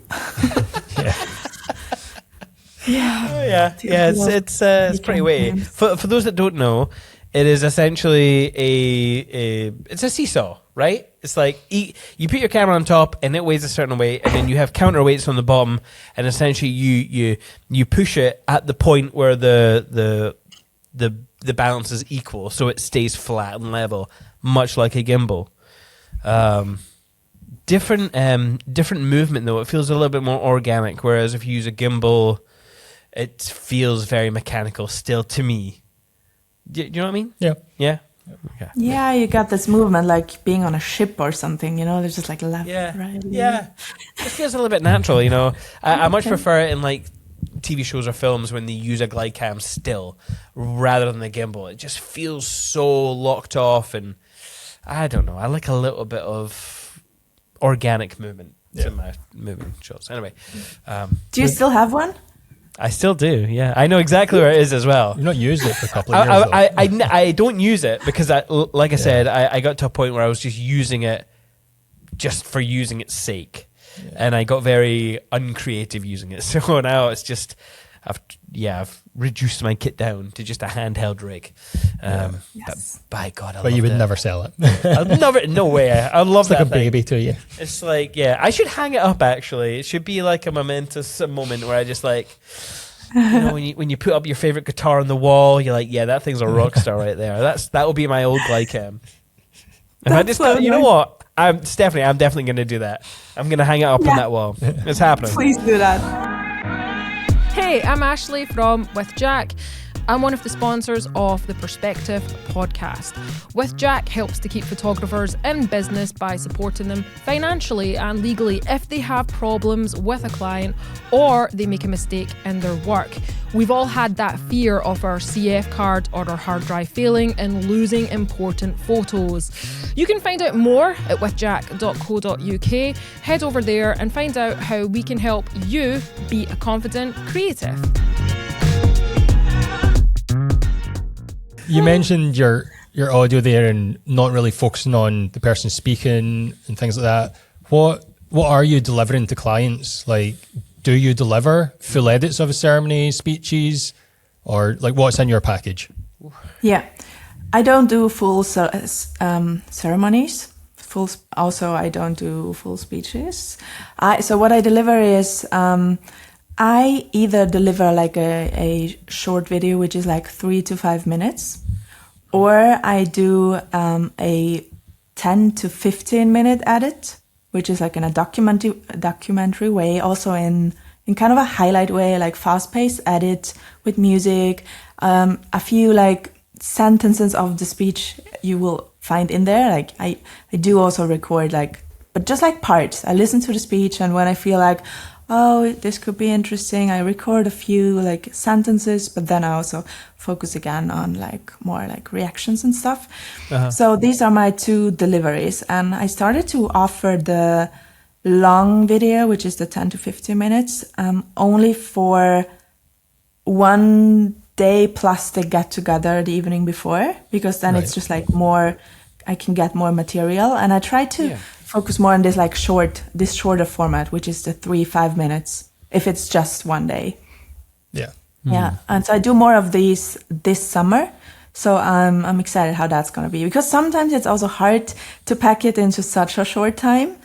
It's pretty weighty. For those that don't know, it is essentially it's a seesaw, right? It's like you put your camera on top and it weighs a certain weight, and then you have counterweights on the bottom, and essentially you push it at the point where the balance is equal, so it stays flat and level, much like a gimbal. Different movement though. It feels a little bit more organic, whereas if you use a gimbal, it feels very mechanical still to me. you know what I mean? Yeah. Yeah. Okay. Yeah, you got this movement like being on a ship or something, there's just like left, Yeah. right. Yeah. It feels a little bit natural, I much prefer it in like TV shows or films when they use a glide cam still rather than the gimbal. It just feels so locked off, and I don't know. I like a little bit of organic movement to my moving shots. Anyway. Do you still have one? I still do, yeah. I know exactly where it is as well. You've not used it for a couple of years, though. I don't use it because, like I said, I got to a point where I was just using it just for using its sake. Yeah. And I got very uncreative using it. So now it's just, I've reduced my kit down to just a handheld rig. But by God, But you would never sell it. I'd never, no way. I love it's that like a baby to you. It's like, I should hang it up actually. It should be like a momentous moment where I just like, when you put up your favorite guitar on the wall, you're like, that thing's a rock star right there. That will be my old Glycam. And I just, you know what? Stefanie, I'm definitely going to do that. I'm going to hang it up on that wall. It's happening. Please do that. Hey, I'm Ashley from With Jack. I'm one of the sponsors of the Perspective podcast. With Jack helps to keep photographers in business by supporting them financially and legally if they have problems with a client or they make a mistake in their work. We've all had that fear of our CF card or our hard drive failing and losing important photos. You can find out more at withjack.co.uk. Head over there and find out how we can help you be a confident creative. You mentioned your audio there and not really focusing on the person speaking and things like that. What are you delivering to clients? Like, do you deliver full edits of a ceremony, speeches, or like what's in your package? Yeah, I don't do full ceremonies. Also, I don't do full speeches. So what I deliver is I either deliver like a short video, which is like 3 to 5 minutes, or I do a 10 to 15 minute edit, which is like in a documentary way, also in kind of a highlight way, like fast-paced edit with music, a few like sentences of the speech you will find in there. Like I do also record but just like parts. I listen to the speech, and when I feel like, oh, this could be interesting, I record a few like sentences, but then I also focus again on like more like reactions and stuff. Uh-huh. So these are my two deliveries, and I started to offer the long video, which is the 10 to 15 minutes, only for one day plus the get together the evening before, because then it's just like more, I can get more material, and I try to focus more on this like shorter format, which is the 3-5 minutes if it's just one day. Yeah. Yeah. And so I do more of these this summer. So I'm excited how that's going to be, because sometimes it's also hard to pack it into such a short time.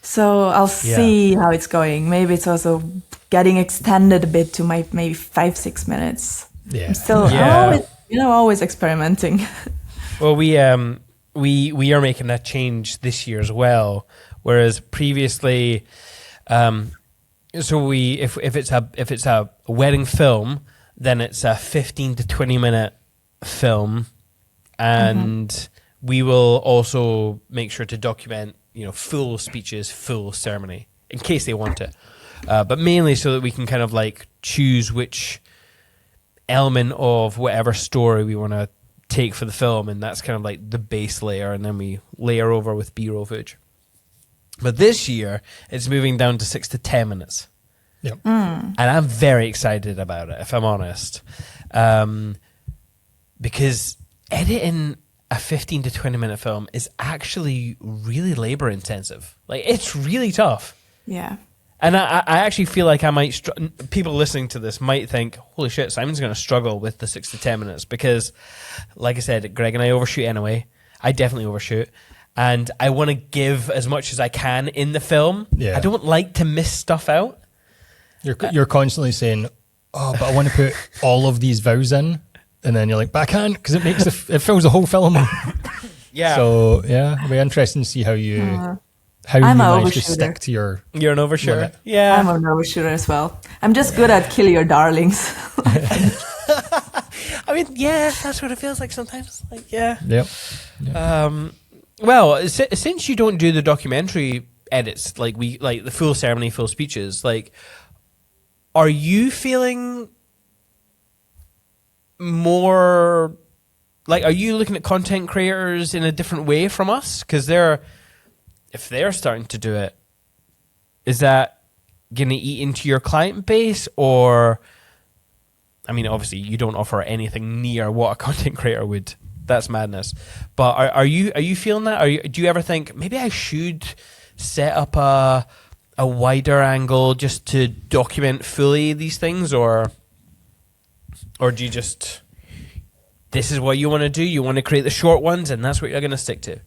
So I'll see how it's going. Maybe it's also getting extended a bit to maybe 5-6 minutes. Yeah. I'm still always experimenting. Well, we are making that change this year as well. Whereas previously, so if it's a wedding film, then it's a 15 to 20 minute film, and we will also make sure to document, full speeches, full ceremony in case they want it, but mainly so that we can kind of like choose which element of whatever story we want to take for the film, and that's kind of like the base layer, and then we layer over with B-roll footage. But this year it's moving down to 6 to 10 minutes. Yep. And I'm very excited about it, if I'm honest, because editing a 15 to 20 minute film is actually really labor intensive. Like, it's really tough. Yeah. And I actually feel like I might, people listening to this might think, holy shit, Simon's going to struggle with the 6 to 10 minutes, because like I said, Greg and I overshoot anyway. I definitely overshoot. And I want to give as much as I can in the film. Yeah. I don't like to miss stuff out. You're constantly saying, oh, but I want to put all of these vows in. And then you're like, but I can't, because it fills the whole film. Yeah. So, yeah, it'll be interesting to see how you manage to stick to your... You're an overshooter. Limit. Yeah. I'm an overshooter as well. I'm just good at kill your darlings. I mean, yeah, that's what it feels like sometimes. Like, yeah. Yep. Well, since you don't do the documentary edits, like the full ceremony, full speeches, like, are you feeling more like, are you looking at content creators in a different way from us? Because if they're starting to do it, is that going to eat into your client base? Or, I mean, obviously you don't offer anything near what a content creator would. That's madness. But are you feeling that? Do you ever think maybe I should set up a wider angle just to document fully these things, or do you just, this is what you want to do? You want to create the short ones, and that's what you're going to stick to?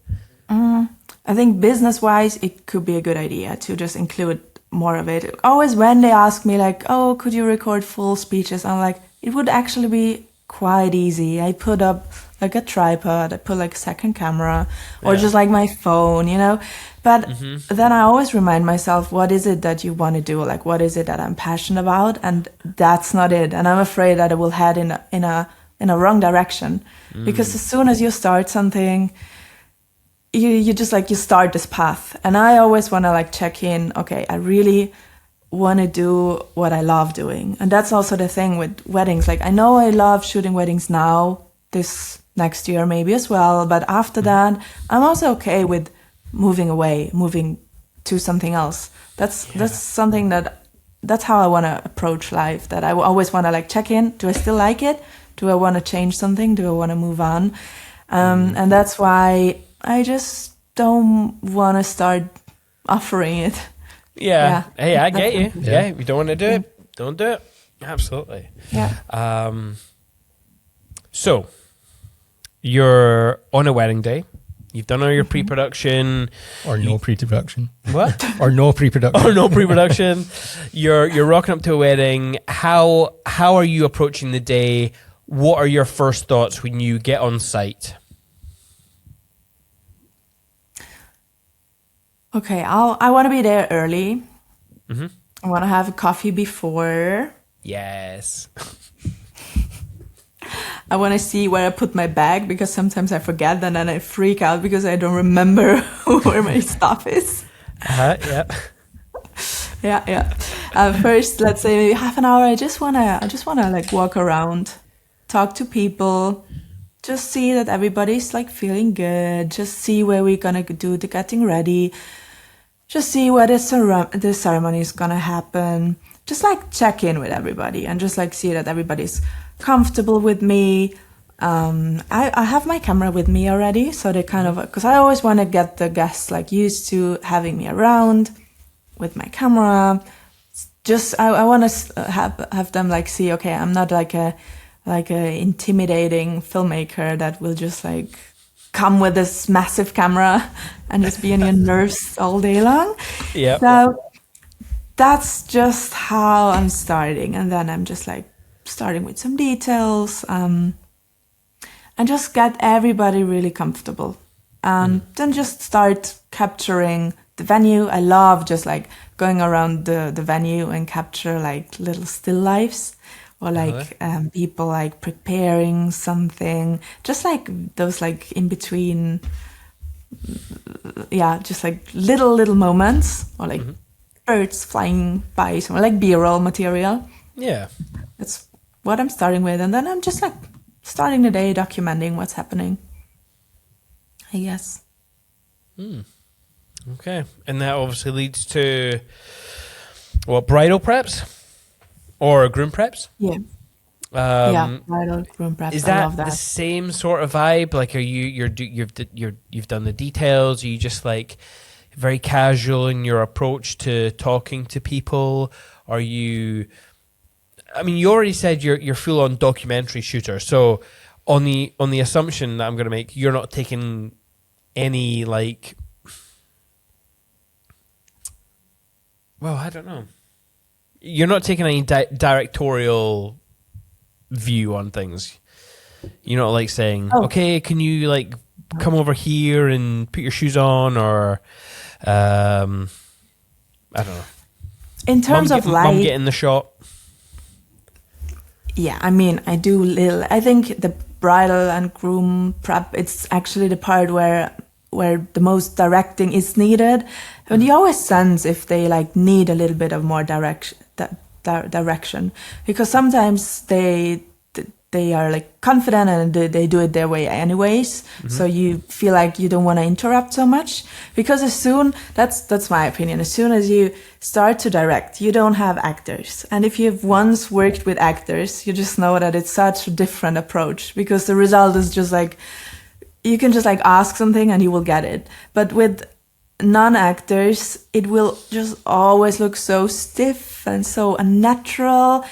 I think business-wise, it could be a good idea to just include more of it. Always when they ask me like, oh, could you record full speeches? I'm like, it would actually be quite easy. I put up like a tripod, I put like a second camera, or just like my phone, you know? But then I always remind myself, what is it that you want to do? Like, what is it that I'm passionate about? And that's not it. And I'm afraid that it will head in a wrong direction. Because as soon as you start something, you just like, you start this path. And I always want to like check in, okay, I really want to do what I love doing. And that's also the thing with weddings. Like, I know I love shooting weddings now, this next year maybe as well. But after that, I'm also okay with moving to something else. That's something that's how I want to approach life. That I always want to like check in. Do I still like it? Do I want to change something? Do I want to move on? And that's why I just don't want to start offering it. Yeah. Hey, I get you. Yeah. If you don't want to do it, don't do it. Absolutely. Yeah. So you're on a wedding day. You've done all your pre-production. Or no pre-production. What? Or no pre-production. Or no pre-production. You're rocking up to a wedding. How are you approaching the day? What are your first thoughts when you get on site? Okay, I want to be there early. I want to have a coffee before. Yes. I want to see where I put my bag, because sometimes I forget and then I freak out because I don't remember where my stuff is. Yeah. Yeah. First, let's say maybe half an hour. I just wanna like walk around, talk to people, just see that everybody's like feeling good. Just see where we're gonna do the getting ready. Just see where the ceremony is gonna happen. Just like check in with everybody and just like see that everybody's comfortable with me. I have my camera with me already, so they kind of, because I always want to get the guests like used to having me around with my camera. Just I want to have them like see, okay, I'm not like a intimidating filmmaker that will just like come with this massive camera and just be on your nerves all day long. Yeah. So that's just how I'm starting, and then I'm just like starting with some details, and just get everybody really comfortable, and then just start capturing the venue. I love just like going around the venue and capture like little still lifes, or like people like preparing something, just like those like in between, just like little moments, or like birds flying by, somewhere, like B-roll material. Yeah. That's what I'm starting with, and then I'm just like starting the day documenting what's happening, I guess. Okay. And that obviously leads to what, bridal preps or groom preps? Yeah. Bridal groom preps. Is I love that that the same sort of vibe? Like, are you've done the details? Are you just like very casual in your approach to talking to people? Are you? I mean, you already said you're full on documentary shooter. So on the assumption that I'm going to make, you're not taking any like. Well, I don't know. You're not taking any directorial view on things. You're not like saying, okay, can you like come over here and put your shoes on, or I don't know. in terms of light. Mum get in the shot. yeah, I mean, I do little. I think the bridal and groom prep, it's actually the part where the most directing is needed. And you always sense if they like need a little bit of more direction, because sometimes they are like confident and they do it their way anyways. So you feel like you don't want to interrupt so much, because that's my opinion, as soon as you start to direct, you don't have actors. And if you've once worked with actors, you just know that it's such a different approach, because the result is just like, you can just like ask something and you will get it. But with non-actors, it will just always look so stiff and so unnatural.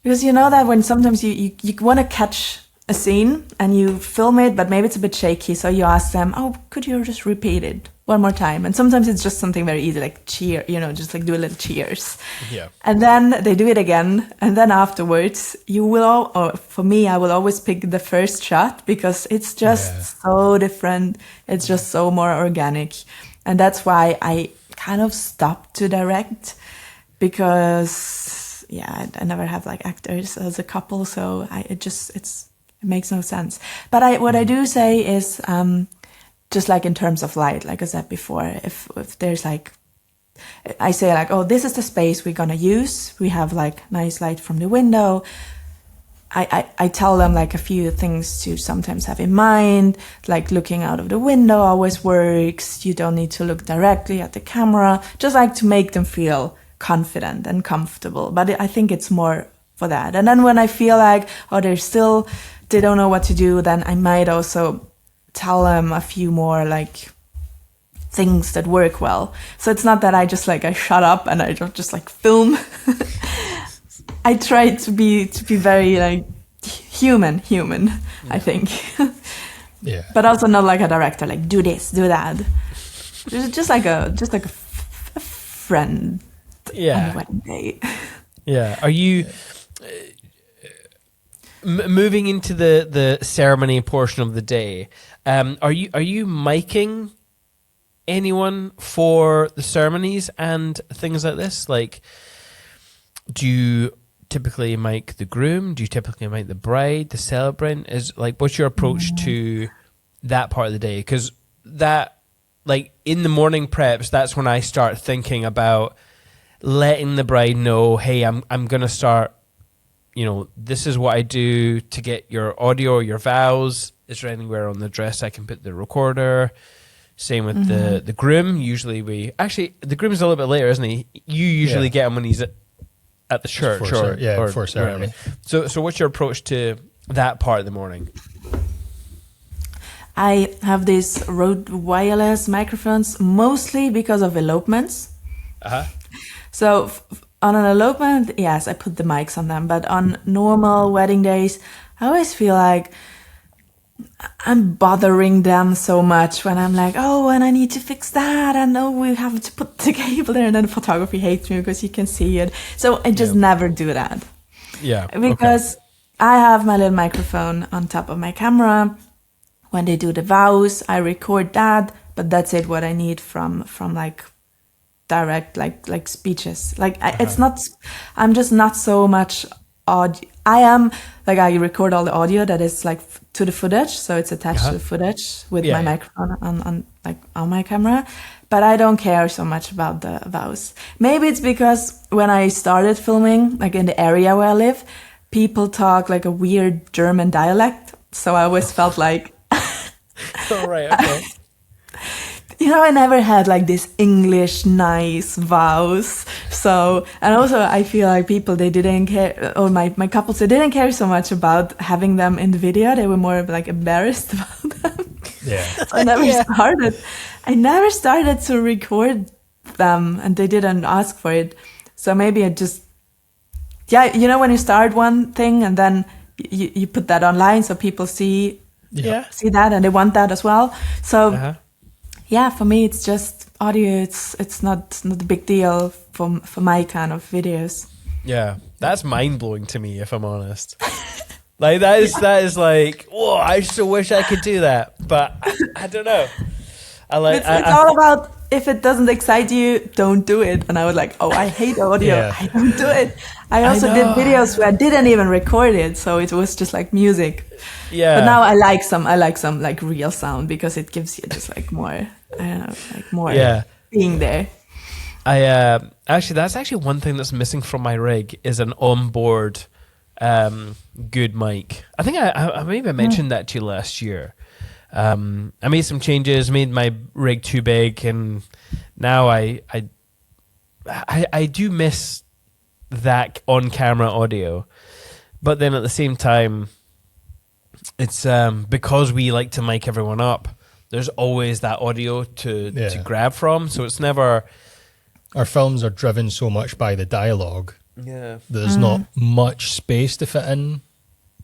Because you know that when sometimes you want to catch a scene and you film it, but maybe it's a bit shaky. So you ask them, oh, could you just repeat it one more time? And sometimes it's just something very easy, like cheer, just like do a little cheers. Yeah. And then they do it again. And then afterwards, for me, I will always pick the first shot, because it's just so different. It's just so more organic. And that's why I kind of stopped to direct, because I never have like actors as a couple, so it makes no sense. But what I do say is, just like in terms of light, like I said before, if there's like, I say like, oh, this is the space we're gonna use. We have like nice light from the window. I tell them like a few things to sometimes have in mind, like looking out of the window always works. You don't need to look directly at the camera, just like to make them feel confident and comfortable. But I think it's more for that. And then when I feel like, oh, they don't know what to do, then I might also tell them a few more like things that work well. So it's not that I just like, I shut up and I don't just like film. I try to be very like human, I think. Yeah. But also not like a director, like do this, do that. Just like a friend. On the wedding day. Yeah. Are you moving into the ceremony portion of the day? Are you miking anyone for the ceremonies and things like this? Like, do you typically mic the groom? Do you typically mic the bride, the celebrant? What's your approach to that part of the day? Because that, like in the morning preps, that's when I start thinking about letting the bride know, hey, I'm going to start, this is what I do to get your audio or your vows. Is there anywhere on the dress I can put the recorder? Same with the groom. Usually the groom's a little bit later, isn't he? You usually get him when he's at the church before ceremony. So what's your approach to that part of the morning? I have these Rode wireless microphones mostly because of elopements. So on an elopement, yes, I put the mics on them. But on normal wedding days, I always feel like I'm bothering them so much when I'm like, oh, and I need to fix that. And oh, we have to put the cable there. And then the photography hates me because you can see it. So I just never do that. Yeah. Because I have my little microphone on top of my camera. When they do the vows, I record that. But that's it, what I need from like direct like speeches. Like it's not, I'm just not so much audio. I record all the audio that is like to the footage, so it's attached to the footage with my microphone on my camera. But I don't care so much about the vows. Maybe it's because when I started filming, like in the area where I live, people talk like a weird German dialect, so I always felt like all right, okay. I never had like this English nice vows. So, and also I feel like people, they didn't care, or my couples, they didn't care so much about having them in the video. They were more like embarrassed about them. Yeah. So I never started to record them, and they didn't ask for it. So maybe I just, when you start one thing and then you put that online so people see that and they want that as well. So, for me, it's just audio. It's not a big deal for my kind of videos. Yeah, that's mind blowing to me, if I'm honest. Like that is like, whoa! I so wish I could do that, but I don't know. It's all about if it doesn't excite you, don't do it. And I was like, oh, I hate audio. Yeah. I don't do it. I also did videos where I didn't even record it, so it was just like music. Yeah. But now I like some like real sound because it gives you just like more, I don't know, like more being there. I actually, that's actually one thing that's missing from my rig is an onboard good mic. I think I maybe mentioned that to you last year. I made some changes, made my rig too big, and now I do miss that on-camera audio. But then at the same time, it's because we like to mic everyone up, there's always that audio to grab from, so it's never... Our films are driven so much by the dialogue. Yeah. There's not much space to fit in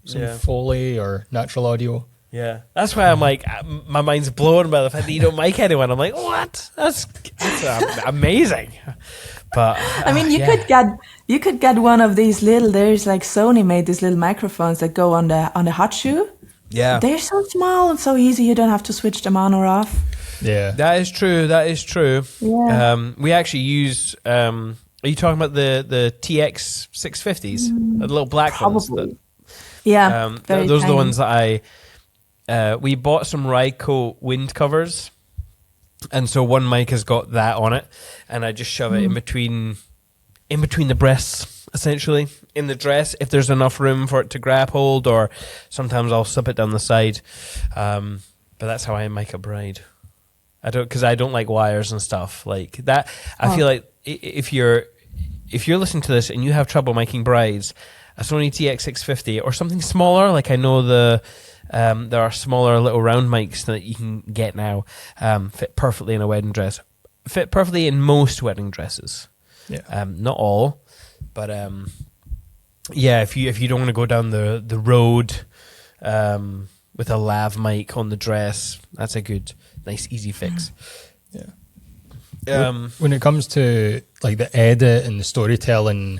some Foley or natural audio. Yeah, that's why I'm like, my mind's blown by the fact that you don't mic anyone. I'm like, what? That's amazing. But I mean, you could get one of these little. There's like Sony made these little microphones that go on the hot shoe. Yeah, they're so small and so easy. You don't have to switch them on or off. Yeah, that is true. That is true. Yeah. We actually use. Are you talking about the TX 650s, the little black ones? Probably. Yeah, those are the ones that we bought some Rycote wind covers, and so one mic has got that on it, and I just shove it in between the breasts, essentially, in the dress, if there's enough room for it to grab hold, or sometimes I'll slip it down the side. But that's how I mic a bride. Because I don't like wires and stuff like that. I feel like if you're listening to this and you have trouble miking brides, a Sony TX650 or something smaller, like I know there are smaller little round mics that you can get now, fit perfectly in a wedding dress, fit perfectly in most wedding dresses. Yeah. Not all, but if you don't want to go down the road with a lav mic on the dress, that's a good, nice, easy fix. Yeah. When it comes to like the edit and the storytelling,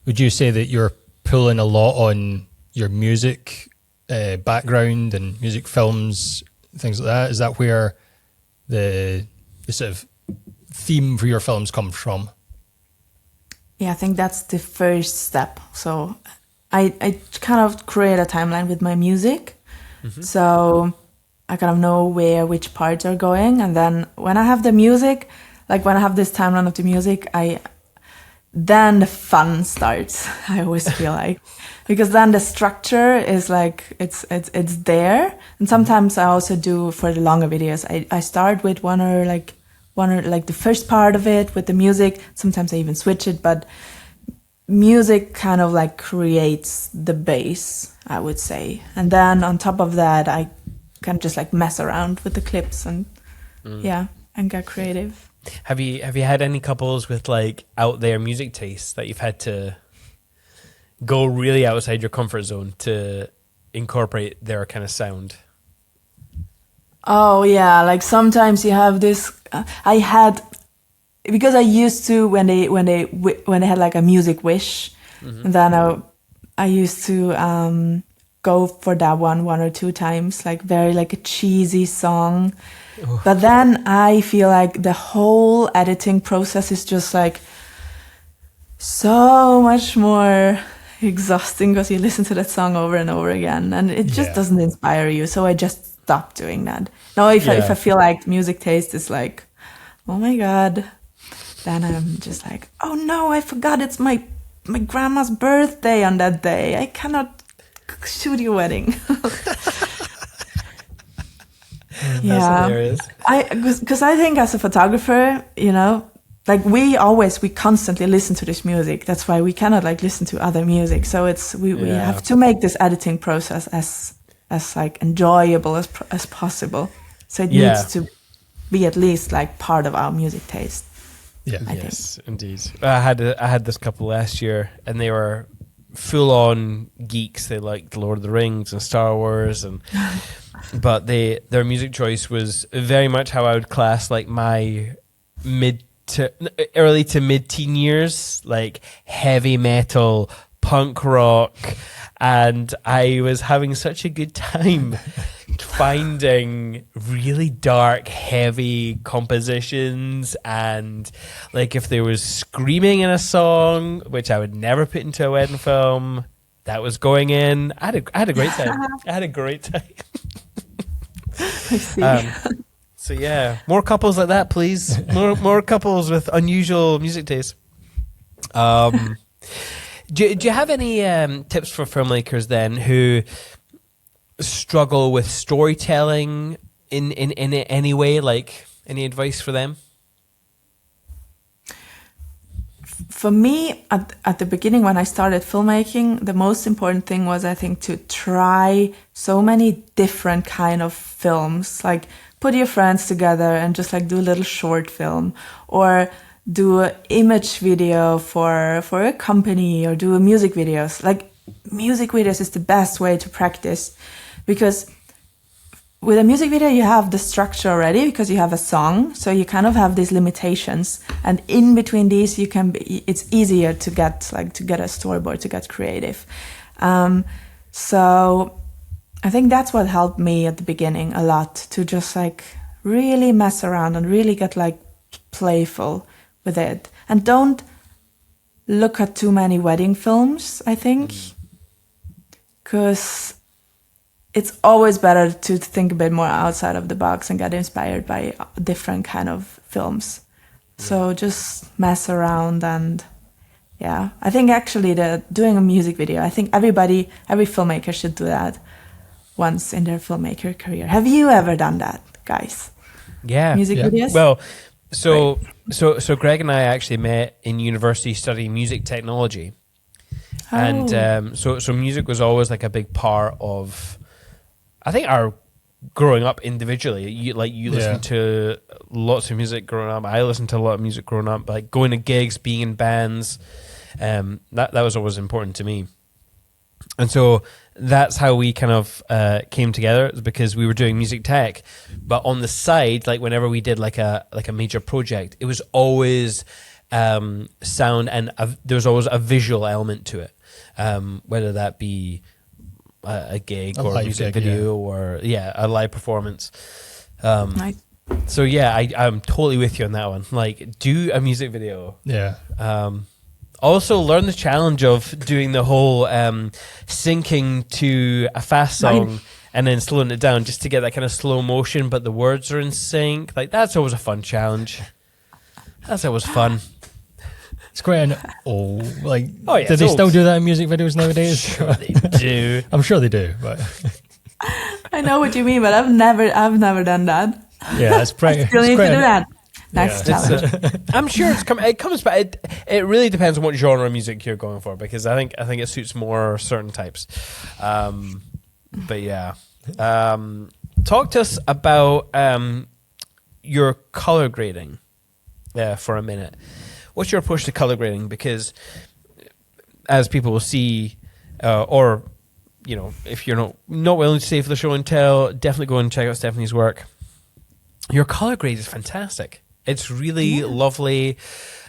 would you say that you're pulling a lot on your music background and music films, things like that? Is that where the sort of theme for your films comes from? Yeah, I think that's the first step. So I kind of create a timeline with my music. So I kind of know which parts are going. And then when I have the music, like when I have this timeline of the music, then the fun starts, I always feel like. Because then the structure is like, it's there. And sometimes I also do, for the longer videos, I start with one or the first part of it with the music. Sometimes I even switch it, but music kind of like creates the base, I would say. And then on top of that, I can just like mess around with the clips and and get creative. Have you had any couples with like out there music tastes that you've had to go really outside your comfort zone to incorporate their kind of sound? Oh yeah, like sometimes you have this. Because I used to when they had like a music wish, and then I used to go for that one or two times, like very like a cheesy song. Oh. But then I feel like the whole editing process is just like so much more exhausting because you listen to that song over and over again, and it just doesn't inspire you. So I just stopped doing that. Now if I feel like music taste is like, oh my god, then I'm just like, oh no, I forgot it's my grandma's birthday on that day. I cannot shoot your wedding. That's hilarious. Because I think as a photographer, you know, like we constantly listen to this music. That's why we cannot like listen to other music. So we have to make this editing process as like enjoyable as possible. So it needs to be at least like part of our music taste. Yeah. Yes, indeed. I had this couple last year, and they were full on geeks. They liked Lord of the Rings and Star Wars, but their music choice was very much how I would class like my early to mid-teen years, like heavy metal, punk rock, and I was having such a good time finding really dark, heavy compositions, and like if there was screaming in a song, which I would never put into a wedding film, that was going in. I had a great time. I had a great time. I see. So yeah, more couples like that, please. More couples with unusual music tastes. Do you have any tips for filmmakers then who struggle with storytelling in any way? Like any advice for them? For me, at the beginning when I started filmmaking, the most important thing was, I think, to try so many different kind of films. Like put your friends together and just like do a little short film, or do an image video for a company, or do a music videos. Like music videos is the best way to practice, because with a music video you have the structure already, because you have a song, so you kind of have these limitations, and in between these it's easier to get a storyboard, to get creative. So I think that's what helped me at the beginning a lot, to just like really mess around and really get like playful with it, and don't look at too many wedding films, I think, because it's always better to think a bit more outside of the box and get inspired by different kind of films. So just mess around. And yeah, I think actually doing a music video, I think every filmmaker should do that once in their filmmaker career. Have you ever done that, guys? Yeah. Music videos? Well, so Greg and I actually met in university studying music technology. Oh. And so music was always like a big part of, I think, our growing up individually. You listen to lots of music growing up. I listened to a lot of music growing up. Like going to gigs, being in bands, that was always important to me. And so that's how we kind of came together, because we were doing music tech, but on the side, like whenever we did like a major project, it was always sound, and there was always a visual element to it, whether that be a gig or a music video or a live performance. Nice. So yeah, I'm totally with you on that one. Like, do a music video. Yeah. Also, learn the challenge of doing the whole syncing to a fast song and then slowing it down just to get that kind of slow motion, but the words are in sync. Like, that's always a fun challenge. That's always fun. It's quite an old, like, yeah, do they still do that in music videos nowadays? Sure they do. I'm sure they do, but I know what you mean, but I've never done that. yeah, it's pretty. I still need to do that. Next Yeah. challenge. I'm sure it comes back. It really depends on what genre of music you're going for, because I think it suits more certain types. But yeah, talk to us about your color grading for a minute. What's your approach to color grading? Because as people will see, or you know, if you're not willing to stay for the show and tell, definitely go and check out Stefanie's work. Your color grade is fantastic. It's really lovely,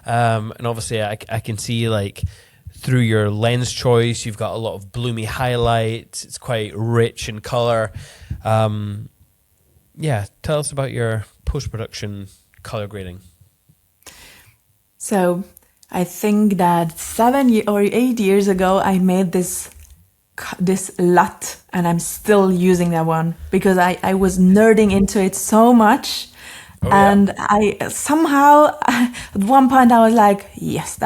and obviously I can see, like, through your lens choice, you've got a lot of bloomy highlights. It's quite rich in color. Yeah, tell us about your post-production color grading. So I think that 7 or 8 years ago, I made this LUT, and I'm still using that one because I was nerding into it so much. And I somehow, at one point, I was like, yes,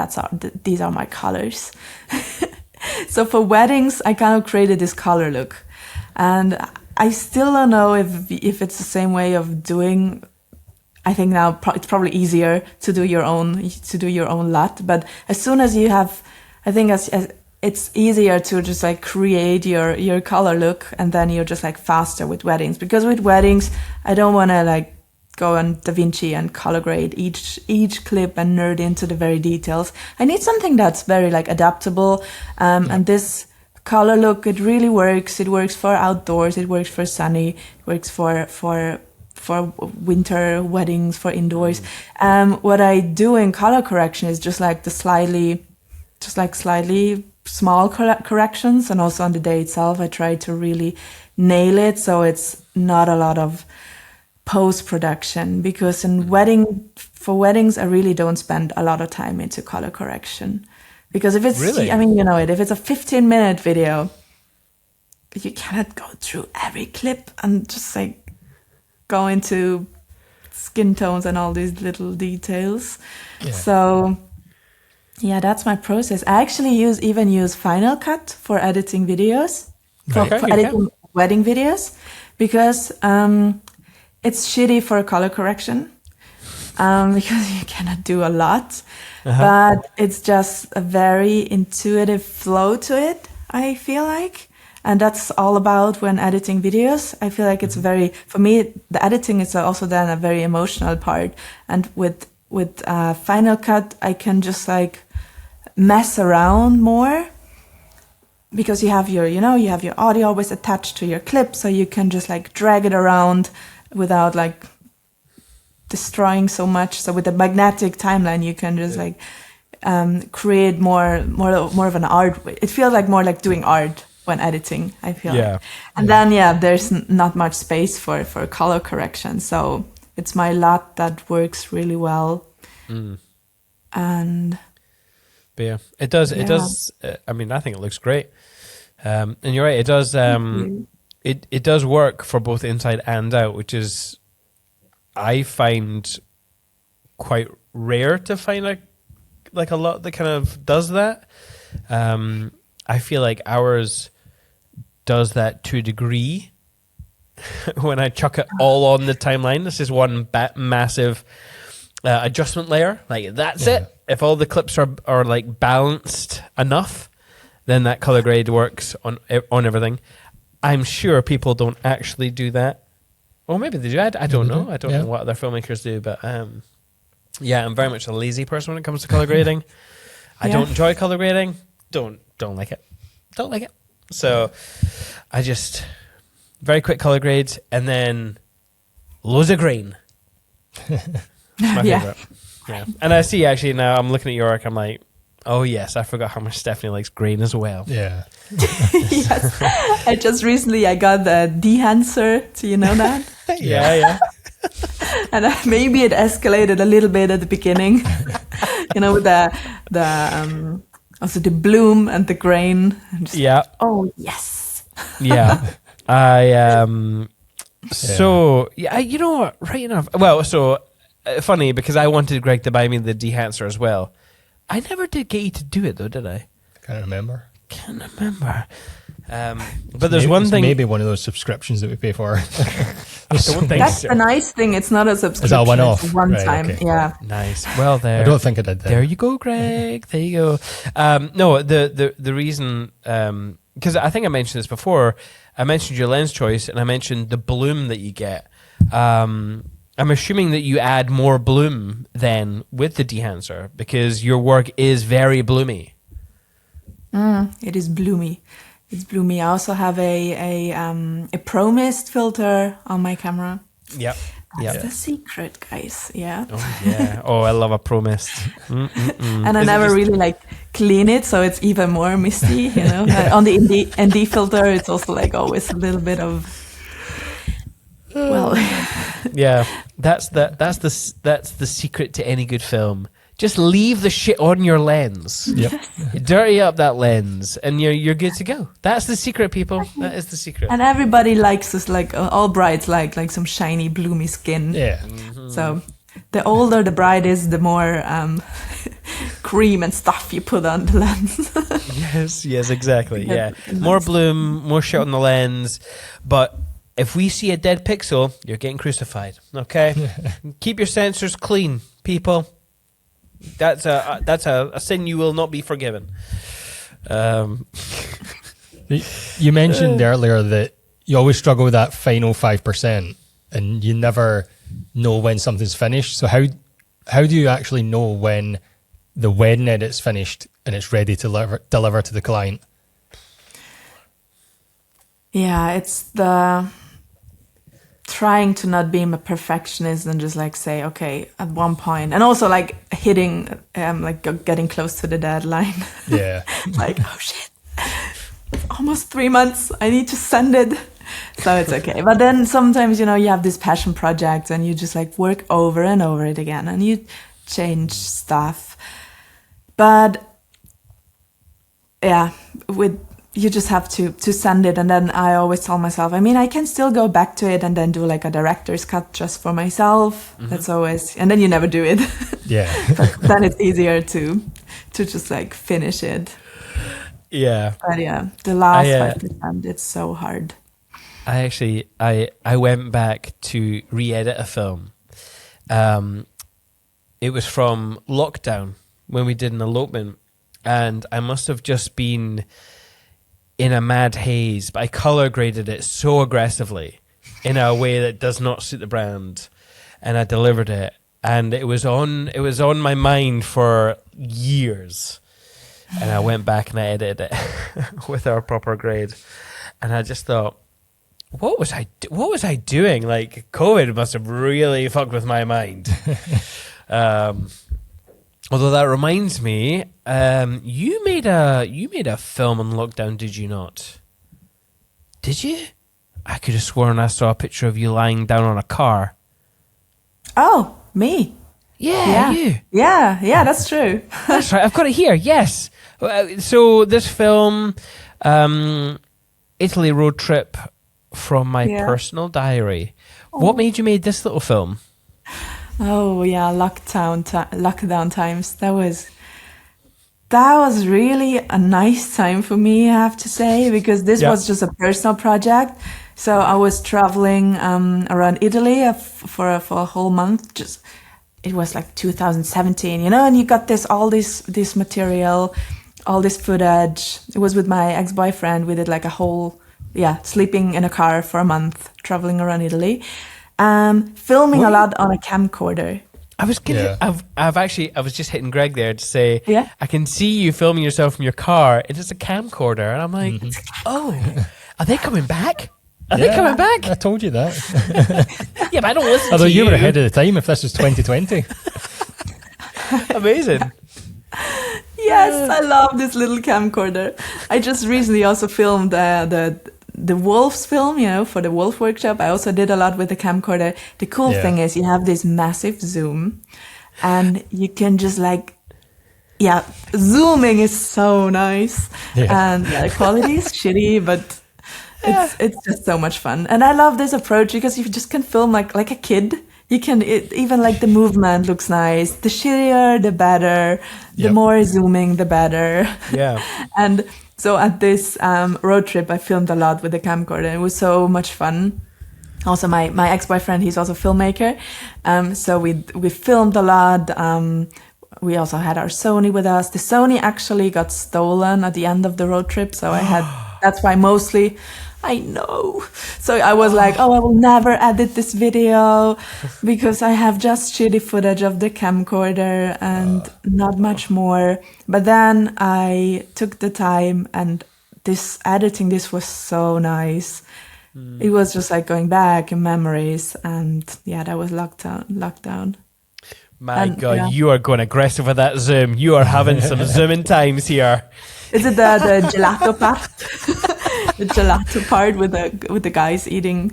these are my colors. So for weddings, I kind of created this color look. And I still don't know if it's the same way of doing. I think now it's probably easier to do your own LUT. But as soon as you have, I think as it's easier to just like create your color look, and then you're just like faster with weddings. Because with weddings, I don't want to like go on DaVinci and color grade each clip and nerd into the very details. I need something that's very like adaptable. And this color look, it really works. It works for outdoors. It works for sunny. It works for winter weddings, for indoors. What I do in color correction is just like slightly small corrections. And also on the day itself, I try to really nail it, so it's not a lot of post-production, because for weddings I really don't spend a lot of time into color correction, because if it's Really? I mean, you know it, if it's a 15-minute video, you cannot go through every clip and just like go into skin tones and all these little details. So yeah, that's my process. I actually use Final Cut for editing videos, for editing wedding videos, because it's shitty for color correction, because you cannot do a lot, but it's just a very intuitive flow to it, I feel like. And that's all about when editing videos. I feel like it's for me, the editing is also then a very emotional part. And with Final Cut, I can just like mess around more, because you have your audio always attached to your clip, so you can just like drag it around without like destroying so much. So with the magnetic timeline, you can just like create more of an art. It feels like more like doing art when editing, I feel like. And then there's not much space for color correction, so it's my LUT that works really well. And but yeah, it does. I mean, I think it looks great. And you're right. It does. It does work for both inside and out, which is, I find, quite rare to find a lot that kind of does that. I feel like ours does that to a degree. When I chuck it all on the timeline, this is one massive adjustment layer. Like that's it. If all the clips are like balanced enough, then that color grade works on everything. I'm sure people don't actually do that. Well, maybe they do. I don't know. I don't know what other filmmakers do, but I'm very much a lazy person when it comes to color grading. I don't enjoy color grading. Don't like it. Don't like it. So I just very quick color grades and then loads of grain. My favorite. Yeah. And I see actually now I'm looking at your work, I'm like, oh yes, I forgot how much Stefanie likes grain as well. Yeah. Yes. I just recently I got the dehancer. Do you know that? Yeah. And maybe it escalated a little bit at the beginning. With the also the bloom and the grain. Oh yes. Yeah. So you know what? Right enough. Well, so funny because I wanted Greg to buy me the dehancer as well. I never did get you to do it though, did I? Can't remember. But there's one thing. Maybe one of those subscriptions that we pay for. That's the nice thing. It's not a subscription. Is that one-off? It's one time. Okay. Yeah. Nice. Well, there. I don't think I did that. There you go, Greg. There you go. No, the reason, because I think I mentioned this before. I mentioned your lens choice, and I mentioned the bloom that you get. I'm assuming that you add more bloom then with the dehancer because your work is very bloomy. It is bloomy. It's bloomy. I also have a Pro Mist filter on my camera. Yep. That's the secret, guys. Yeah. Oh, yeah. Oh, I love a Pro Mist. And I never really clean it, so it's even more misty. On the ND filter, it's also always a little bit of. Well. Yeah, that's the secret to any good film. Just leave the shit on your lens. Yep. Dirty up that lens, and you're good to go. That's the secret, people. That is the secret. And everybody likes us, all brides like some shiny, bloomy skin. Yeah. Mm-hmm. So the older the bride is, the more cream and stuff you put on the lens. Yes, exactly. Yeah, more bloom, more shit on the lens, but. If we see a dead pixel, you're getting crucified. Okay, keep your sensors clean, people. That's a sin you will not be forgiven. You mentioned earlier that you always struggle with that final 5%, and you never know when something's finished. So how do you actually know when the wedding edit's finished and it's ready to deliver to the client? Yeah, it's the trying to not be a perfectionist and just say, okay, at one point, and also hitting, getting close to the deadline. Yeah. Oh shit, almost 3 months. I need to send it. So it's okay. But then sometimes, you have these passion projects and you just like work over and over it again and you change stuff. But yeah, you just have to send it. And then I always tell myself, I can still go back to it and then do like a director's cut just for myself. That's always, and then you never do it. Yeah. But then it's easier to just like finish it. Yeah. But yeah, the last 5%, it's so hard. I went back to re-edit a film. It was from lockdown when we did an elopement, and I must have just been in a mad haze, but I color graded it so aggressively in a way that does not suit the brand, and I delivered it, and it was on my mind for years. And I went back and I edited it with our proper grade, and I just thought, what was I doing? Like, COVID must have really fucked with my mind. Although that reminds me, you made a film on lockdown, did you not? Did you? I could have sworn I saw a picture of you lying down on a car. Oh, me? Yeah, you. Yeah, that's true. That's right. I've got it here. Yes. So this film, Italy road trip from my personal diary. What made you make this little film? Oh yeah, lockdown times. That was really a nice time for me, I have to say, because this was just a personal project. So I was traveling around Italy for a whole month. It was like 2017, and you got all this material, all this footage. It was with my ex-boyfriend. We did like a whole, sleeping in a car for a month, traveling around Italy, filming a lot on a camcorder. I was kidding. I was just hitting Greg there to say, I can see you filming yourself from your car. It is a camcorder, and I'm like, oh, are they coming back? Are they coming back? I told you that. Yeah, but I don't listen Although to you. you were ahead of the time if this was 2020. Amazing. Yes, I love this little camcorder. I just recently also filmed the Wolves film, for the Wolf Workshop. I also did a lot with the camcorder. The cool thing is you have this massive zoom and you can just zooming is so nice. Yeah. And the quality is shitty, but it's just so much fun. And I love this approach because you just can film like a kid. You can, even like the movement looks nice. The shittier, the better. The more zooming, the better. Yeah. And so at this road trip, I filmed a lot with the camcorder. It was so much fun. Also, my ex-boyfriend, he's also a filmmaker. So we filmed a lot. We also had our Sony with us. The Sony actually got stolen at the end of the road trip. So that's why mostly... I know. So I was like, I will never edit this video because I have just shitty footage of the camcorder and not much more. But then I took the time and this was so nice. It was just like going back in memories, and that was lockdown. My God, you are going aggressive with that zoom. You are having some zooming times here. Is it the gelato part? The gelato part with the guys eating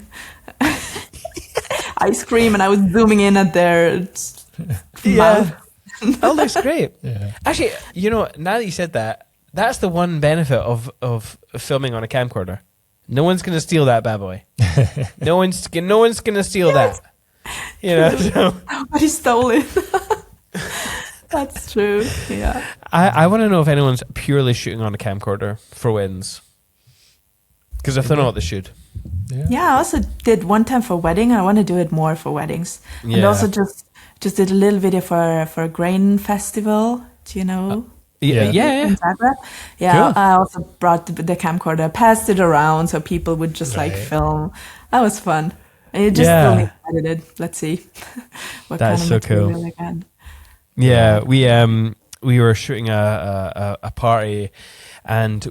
ice cream, and I was zooming in at their mouth. Oh, that's great. Yeah. Actually, now that you said that, that's the one benefit of filming on a camcorder. No one's going to steal that bad boy. No one's going to steal that. So. Nobody stole it. That's true. Yeah. I want to know if anyone's purely shooting on a camcorder for wins. Because if they're not, they should. Yeah, I also did one time for wedding. I want to do it more for weddings. And also just did a little video for a grain festival. Do you know? Yeah. In Zagreb. Yeah, cool. I also brought the camcorder, passed it around so people would just film. That was fun. And it just still needs edited. Let's see what that kind is of so material cool. I can. Yeah, we were shooting a party, and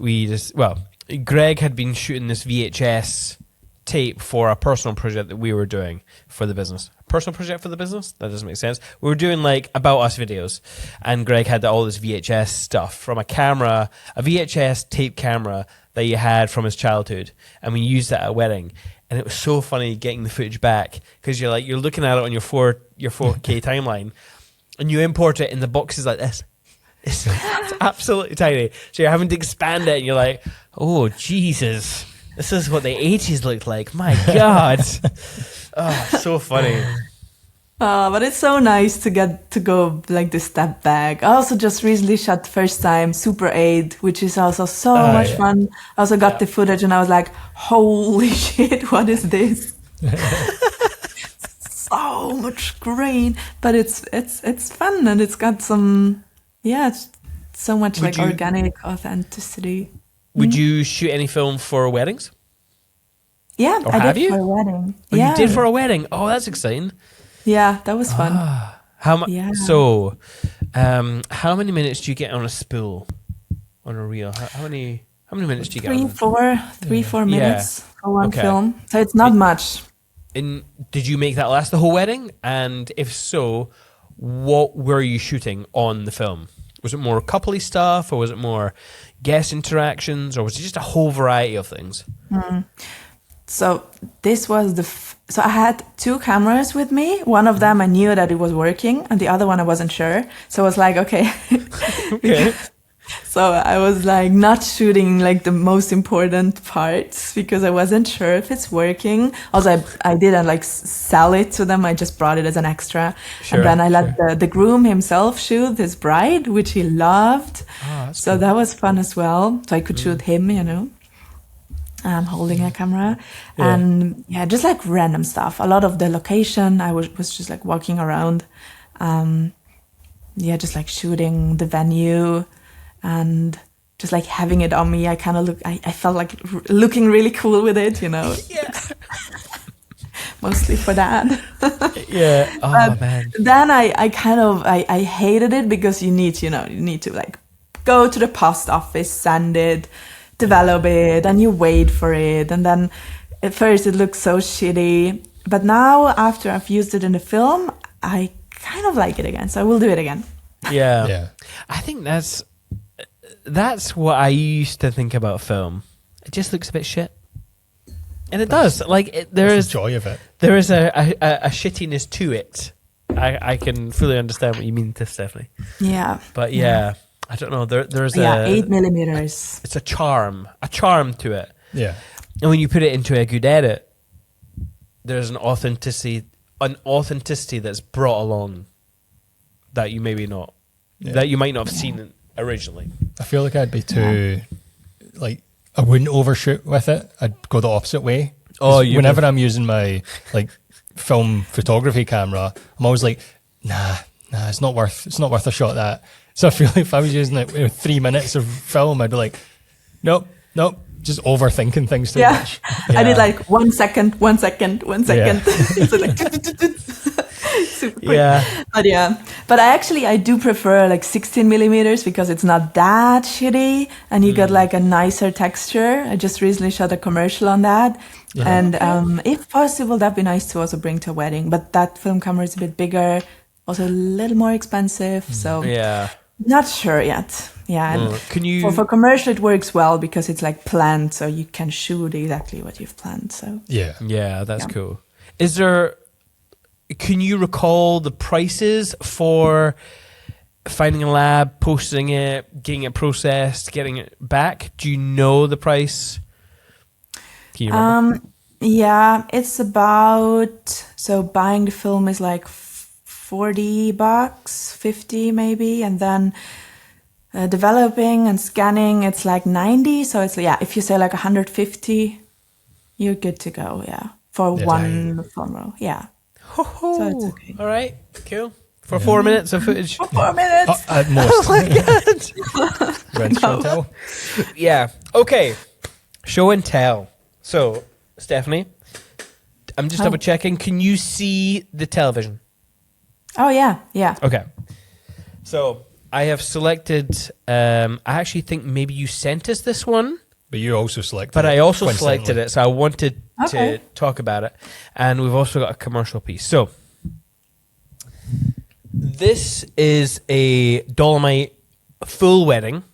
Greg had been shooting this VHS tape for a personal project that we were doing for the business. Personal project for the business? That doesn't make sense. We were doing like about us videos, and Greg had all this VHS stuff from a VHS tape camera that you had from his childhood, and we used that at a wedding. And it was so funny getting the footage back, because you're looking at it on your 4K timeline, and you import it in the boxes like this. It's absolutely tiny. So you're having to expand it, and you're like, oh Jesus, this is what the 80s looked like. My God. Oh, so funny. But it's so nice to get to go like this step back. I also just recently shot the first time Super 8, which is also so much fun. I also got the footage and I was like, holy shit, what is this? So much grain, but it's fun, and it's got some, it's so much organic authenticity. Would you shoot any film for weddings? Yeah, Or I have did you? for a wedding. Oh, yeah. you did for a wedding? Oh, that's exciting. Yeah, that was fun. How much? Yeah. So, how many minutes do you get on a spool, on a reel? How many minutes do you get? 3-4 minutes for one Okay. film. So it's not much. And did you make that last the whole wedding? And if so, what were you shooting on the film? Was it more coupley stuff, or was it more guest interactions, or was it just a whole variety of things? So this was so I had 2 cameras with me. One of them I knew that it was working, and the other one I wasn't sure. So I was like, okay. Okay. So I was like not shooting like the most important parts because I wasn't sure if it's working. Also, I didn't like sell it to them. I just brought it as an extra. Sure, and then I let the groom himself shoot his bride, which he loved. So cool. that was fun as well. So I could shoot him, holding a camera. And just like random stuff. A lot of the location, I was just like walking around. Just like shooting the venue. And just like having it on me, I kind of I felt like looking really cool with it, Yeah. Mostly for that. Yeah. Oh, But man. then I kind of, I hated it because you need to like go to the post office, send it, develop it, and you wait for it. And then at first it looks so shitty. But now after I've used it in the film, I kind of like it again. So I will do it again. Yeah. Yeah. I think that's what I used to think about film. It just looks a bit shit. And it does. Like, there That's is the joy of it. There is a shittiness to it. I can fully understand what you mean to Stephanie. Yeah. But I don't know. There's 8 millimeters. It's a charm to it. Yeah. And when you put it into a good edit, there's an authenticity that's brought along that you maybe not, that you might not have seen originally. I feel like I'd be too, like, I wouldn't overshoot with it. I'd go the opposite way. Oh, whenever I'm using my like film photography camera, I'm always like, nah, it's not worth a shot of that. So I feel like if I was using like 3 minutes of film, I'd be like, nope, just overthinking things too much. I did like 1 second. So like, super quick. But I do prefer like 16 millimeters because it's not that shitty and you get like a nicer texture. I just recently shot a commercial on that. And if possible, that'd be nice to also bring to a wedding. But that film camera is a bit bigger, also a little more expensive. So not sure yet. And Can you for commercial it works well because it's like planned, so you can shoot exactly what you've planned. So that's cool. Can you recall the prices for finding a lab, posting it, getting it processed, getting it back? Do you know the price? Can you remember? It's about, so buying the film is like $40, 50 maybe, and then developing and scanning it's like 90. So it's if you say like 150, you're good to go. For one film roll. So it's okay. All right, cool. For 4 minutes of footage. 4 minutes. At most. Oh my God. Rent, show and tell. Yeah. Okay. Show and tell. So, Stephanie, I'm just double checking. Can you see the television? Oh yeah. Okay. So I have selected. I actually think maybe you sent us this one. But you also selected But it. I also coincidentally. selected it, so I wanted to talk about it. And we've also got a commercial piece. So this is a Dolomite full wedding.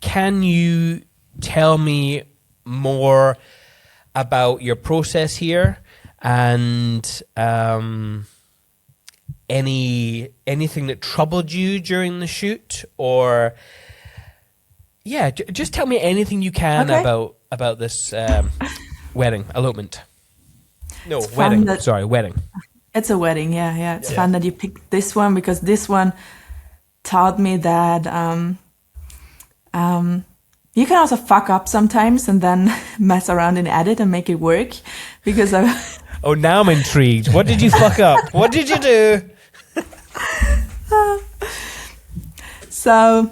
can you tell me more about your process here and anything that troubled you during the shoot, or just tell me anything you can about this elopement. No, wedding. Wedding. It's a wedding, yeah. It's fun that you picked this one, because this one taught me that you can also fuck up sometimes and then mess around in edit and make it work. Because oh, now I'm intrigued. What did you fuck up? What did you do? So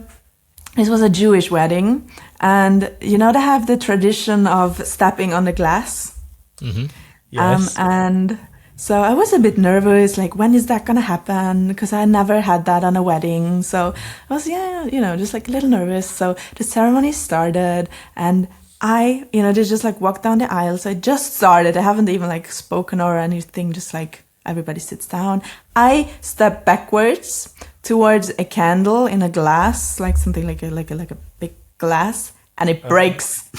this was a Jewish wedding, and you know they have the tradition of stepping on the glass. Mm-hmm. Yes. And so I was a bit nervous, like, when is that gonna happen? Because I never had that on a wedding. So I was, just like a little nervous. So the ceremony started, and I, they just like walked down the aisle. So I just started. I haven't even like spoken or anything. Just like everybody sits down. I step backwards towards a candle in a glass, like something like a big glass, and it breaks.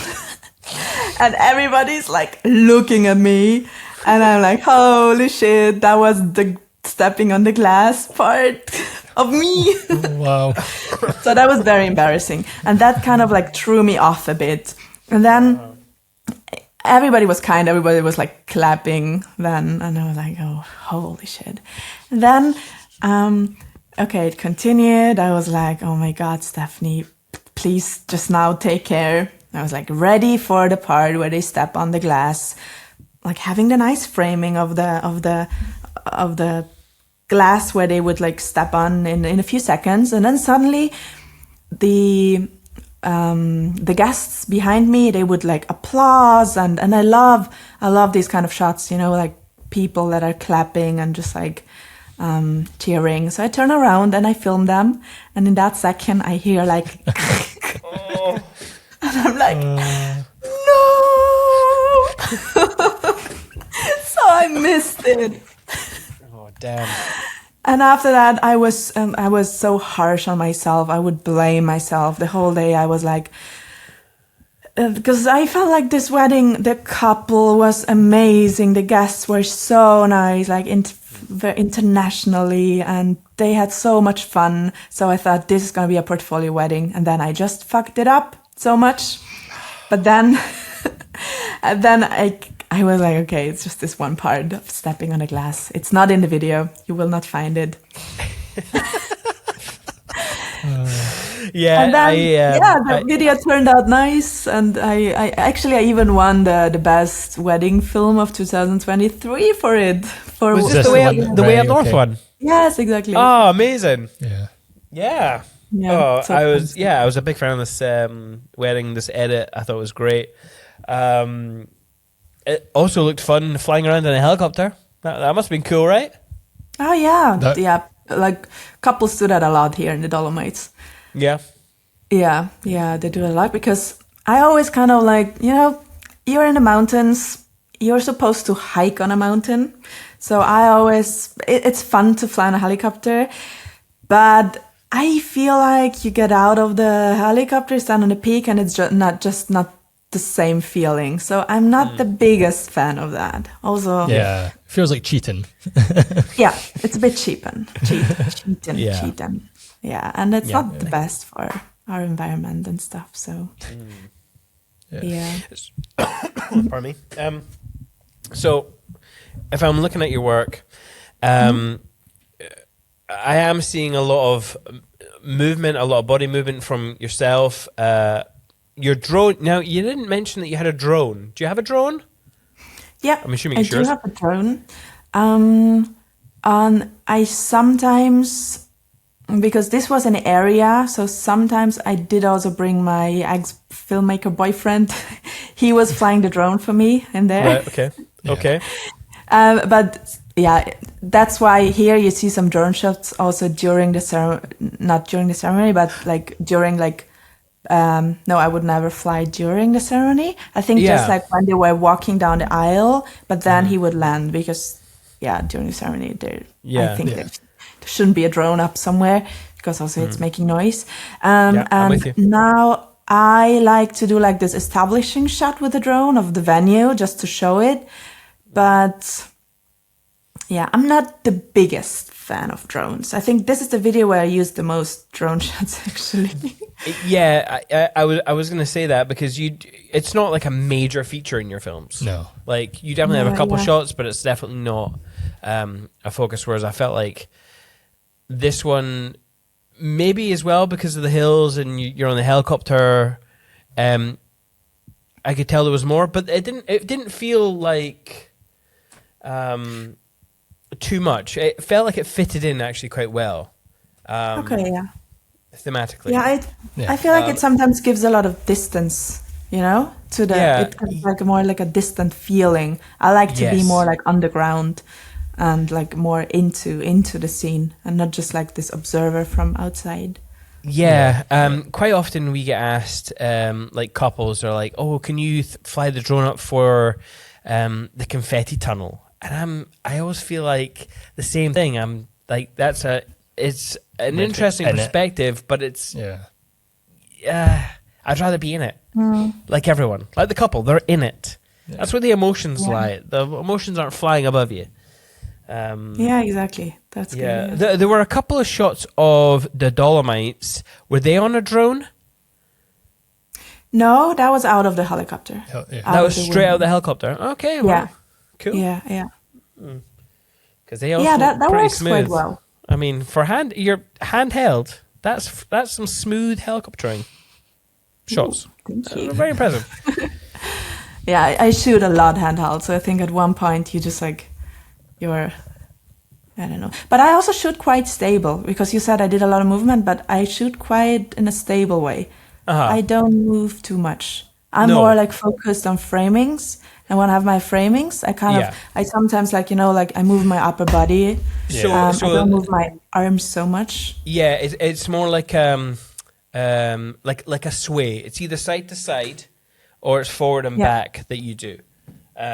And everybody's like looking at me, and I'm like, holy shit, that was the stepping on the glass part of me. Wow. So that was very embarrassing, and that kind of like threw me off a bit. And then everybody was like clapping then, and I was like, oh, holy shit. And then it continued. I was like, oh my God, Stefanie, please just now take care. I was like ready for the part where they step on the glass, like having the nice framing of the glass where they would like step on in a few seconds, and then suddenly the guests behind me, they would like applause, and I love these kind of shots, like people that are clapping and just like cheering. So I turn around and I film them, and in that second I hear like and I'm like, no. So I missed it. Oh, damn. And after that, I was so harsh on myself. I would blame myself the whole day. I was like, because I felt like this wedding, the couple was amazing. The guests were so nice, like internationally, and they had so much fun. So I thought this is going to be a portfolio wedding. And then I just fucked it up so much. But then, and then I was like, okay, it's just this one part of stepping on a glass. It's not in the video. You will not find it. Yeah. And then, the video turned out nice. And I even won the best wedding film of 2023 for it. Was this the Way Up North one? Yes, exactly. Oh, amazing. Yeah. Oh, I was a big fan of this wedding, this edit. I thought it was great. It also looked fun flying around in a helicopter. That must have been cool, right? Oh, yeah. Yeah. Like, couples do that a lot here in the Dolomites. Yeah. Yeah, they do a lot, because I always kind of like, you're in the mountains, you're supposed to hike on a mountain. So it's fun to fly in a helicopter, but I feel like you get out of the helicopter, stand on the peak, and it's not the same feeling. So I'm not the biggest fan of that. Also, feels like cheating. Yeah, it's a bit cheating. Yeah, and it's not the best for our environment and stuff. So, Pardon me. So, if I'm looking at your work, I am seeing a lot of movement, a lot of body movement from yourself. Your drone. Now, you didn't mention that you had a drone. Do you have a drone? Yeah, I'm assuming it's yours. I do have a drone. I sometimes, because this was an area, so sometimes I did also bring my ex-filmmaker boyfriend. He was flying the drone for me in there. Right, okay. Yeah. Okay. But yeah, that's why here you see some drone shots also during the ceremony, not during the ceremony, but like during like, no, I would never fly during the ceremony. I think just like when they were walking down the aisle, but then he would land because, during the ceremony, I think there shouldn't be a drone up somewhere because also it's making noise. And now I like to do like this establishing shot with the drone of the venue just to show it. But yeah, I'm not the biggest fan of drones. I think this is the video where I use the most drone shots, actually. Yeah, I was going to say that because it's not like a major feature in your films. No. Like, you definitely have a couple shots, but it's definitely not a focus. Whereas I felt like this one, maybe as well because of the hills and you're on the helicopter, I could tell there was more, but it didn't feel like too much. It felt like it fitted in actually quite well. Okay, yeah. Thematically. I feel like it sometimes gives a lot of distance, you know, to the it has like more like a distant feeling. I like to be more like underground and like more into the scene and not just like this observer from outside. Yeah, quite often we get asked, like couples are like, "Oh, can you fly the drone up for the confetti tunnel?" And I always feel like the same thing. I'm like, it's an interesting perspective, but it's I'd rather be in it, like everyone, like the couple. They're in it. Yeah. That's where the emotions lie. The emotions aren't flying above you. Yeah, exactly. That's good. Yeah. There were a couple of shots of the Dolomites. Were they on a drone? No, that was out of the helicopter. That was straight out of the helicopter. Okay, well, cool. Yeah. Because they also that pretty works smooth. quite well. I mean, for your handheld, that's some smooth helicoptering shots. Thank you. Very impressive. Yeah, I shoot a lot handheld, so I think at one point you just like I don't know. But I also shoot quite stable because you said I did a lot of movement, but I shoot quite in a stable way. I don't move too much. I'm more like focused on framings. And when I have my framings, I sometimes like, like I move my upper body. So I don't move my arms so much. Yeah, it's more like like a sway. It's either side to side or it's forward and back that you do.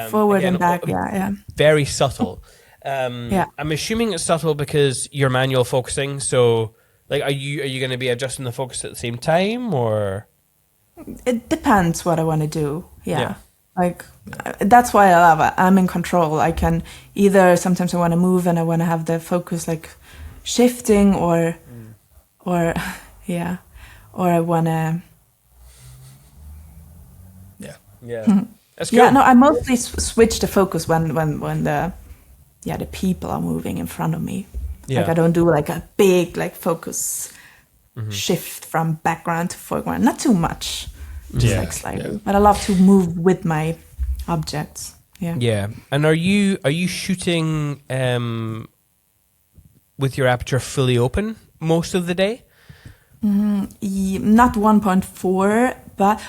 Forward and back, yeah. Very subtle. I'm assuming it's subtle because you're manual focusing. So, like, are you going to be adjusting the focus at the same time, or? It depends what I want to do. Yeah. Like, that's why I love it. I'm in control. I can either sometimes I want to move and I want to have the focus like shifting, or I want to. Yeah. That's good. Yeah, no, I mostly switch the focus when the people are moving in front of me. Yeah. Like I don't do like a big like focus shift from background to foreground. Not too much. Just like slightly. Yeah. But I love to move with my objects. Yeah. Yeah. And are you shooting with your aperture fully open most of the day? Not 1.4, but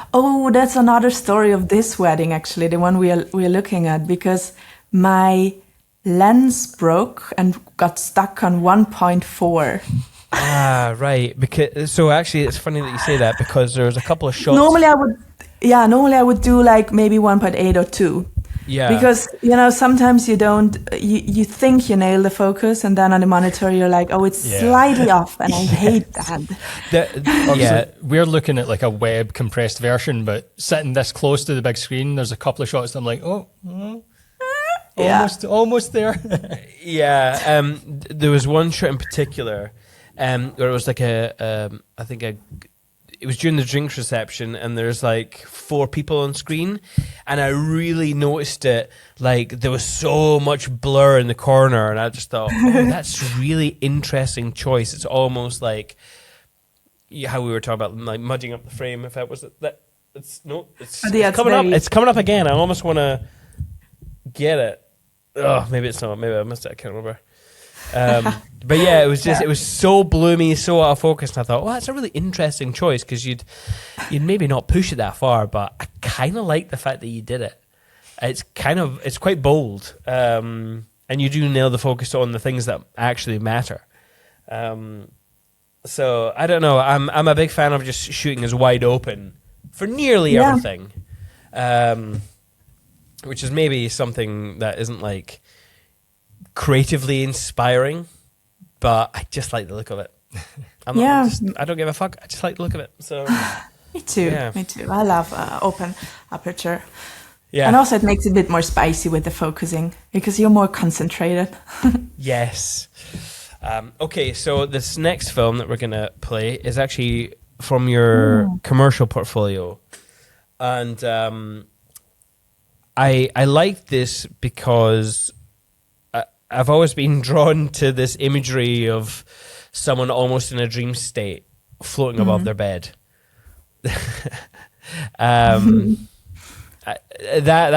that's another story of this wedding actually, the one we are looking at, because my lens broke and got stuck on 1.4. Right. So actually, it's funny that you say that because there was a couple of shots. Normally I would do like maybe 1.8 or 2. Yeah. Because sometimes you don't. You think you nail the focus, and then on the monitor you're like, it's slightly off, and I hate that. We're looking at like a web compressed version, but sitting this close to the big screen, there's a couple of shots that I'm like, almost there. There was one shot in particular where it was like it was during the drinks reception, and there's like 4 people on screen, and I really noticed it. Like there was so much blur in the corner, and I just thought, that's a really interesting choice. It's almost like how we were talking about like mudging up the frame. If that was that, it's coming up. It's coming up again. I almost want to get it. Oh, maybe it's not. Maybe I missed it. I can't remember. But yeah, it was just it was so bloomy, so out of focus, and I thought, that's a really interesting choice because you'd maybe not push it that far, but I kind of like the fact that you did it. It's quite bold, and you do nail the focus on the things that actually matter. So I don't know. I'm a big fan of just shooting as wide open for nearly everything, which is maybe something that isn't like creatively inspiring, but I just like the look of it. I don't give a fuck. I just like the look of it. So Me too. Yeah. Me too. I love open aperture. Yeah. And also it makes it a bit more spicy with the focusing because you're more concentrated. Yes. Okay, so this next film that we're going to play is actually from your commercial portfolio. And I like this because I've always been drawn to this imagery of someone almost in a dream state floating above their bed. That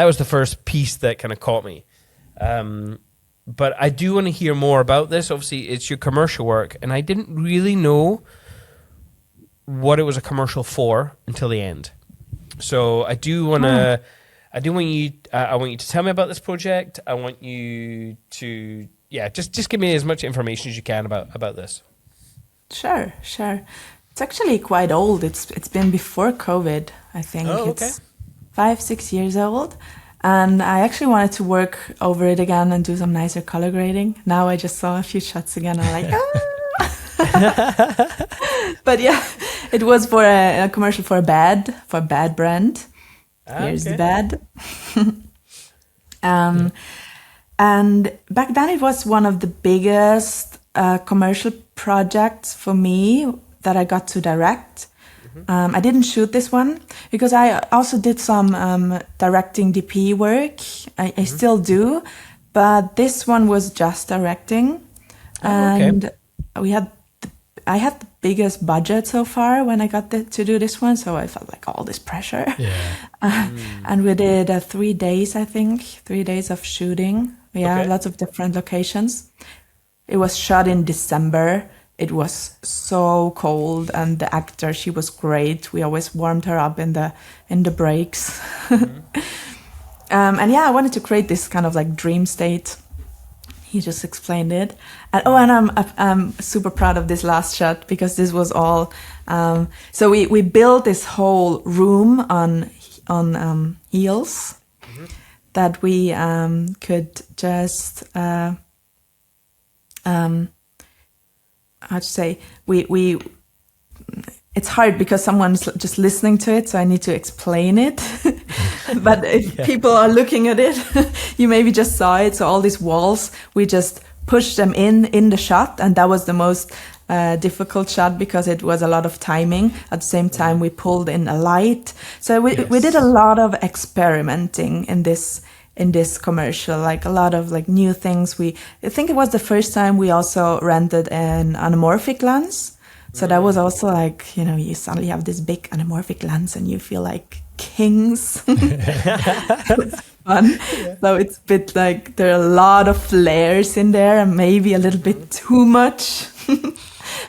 was the first piece that kind of caught me. But I do want to hear more about this. Obviously, it's your commercial work, and I didn't really know what it was a commercial for until the end. So I want you to tell me about this project. I want you to just give me as much information as you can about this. Sure. It's actually quite old. It's been before COVID, I think. Oh, okay. It's 5-6 years old. And I actually wanted to work over it again and do some nicer color grading. Now I just saw a few shots again. I'm like, But yeah, it was for a commercial for a bad brand. Here's the bad. And back then it was one of the biggest commercial projects for me that I got to direct. I didn't shoot this one because I also did some directing DP work. I still do, but this one was just directing. And I had the biggest budget so far when I got to do this one, so I felt like all this pressure. And we did 3 days, I think, 3 days of shooting. Lots of different locations. It was shot in December. It was so cold, and the actor, she was great. We always warmed her up in the breaks. And I wanted to create this kind of like dream state. He just explained it. And I'm super proud of this last shot because this was all. So we built this whole room on heels that we could just. How to say, we it's hard because someone's just listening to it, so I need to explain it. But if people are looking at it, you maybe just saw it. So all these walls, we just pushed them in the shot, and that was the most difficult shot because it was a lot of timing. At the same time, we pulled in a light. So we did a lot of experimenting in this commercial, like a lot of like new things. I think it was the first time we also rented an anamorphic lens. So that was also like, you suddenly have this big anamorphic lens and you feel like kings. It's fun. Yeah. So it's a bit like there are a lot of flares in there and maybe a little bit too much.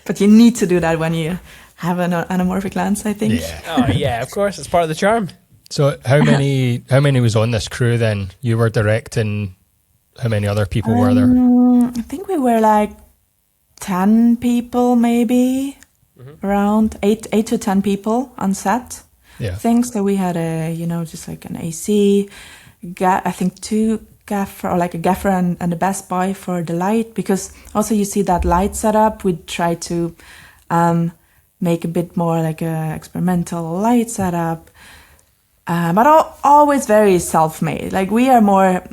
But you need to do that when you have an anamorphic lens, I think. Yeah. Oh yeah, of course. It's part of the charm. So how many was on this crew then? You were directing. How many other people were there? I think we were like 10 people, maybe around 8 to 10 people on set. Yeah. Things that we had just like an AC, I think 2 gaffer or like a gaffer and a best boy for the light, because also you see that light setup. We try to make a bit more like a experimental light setup. But always very self-made. Like we are more,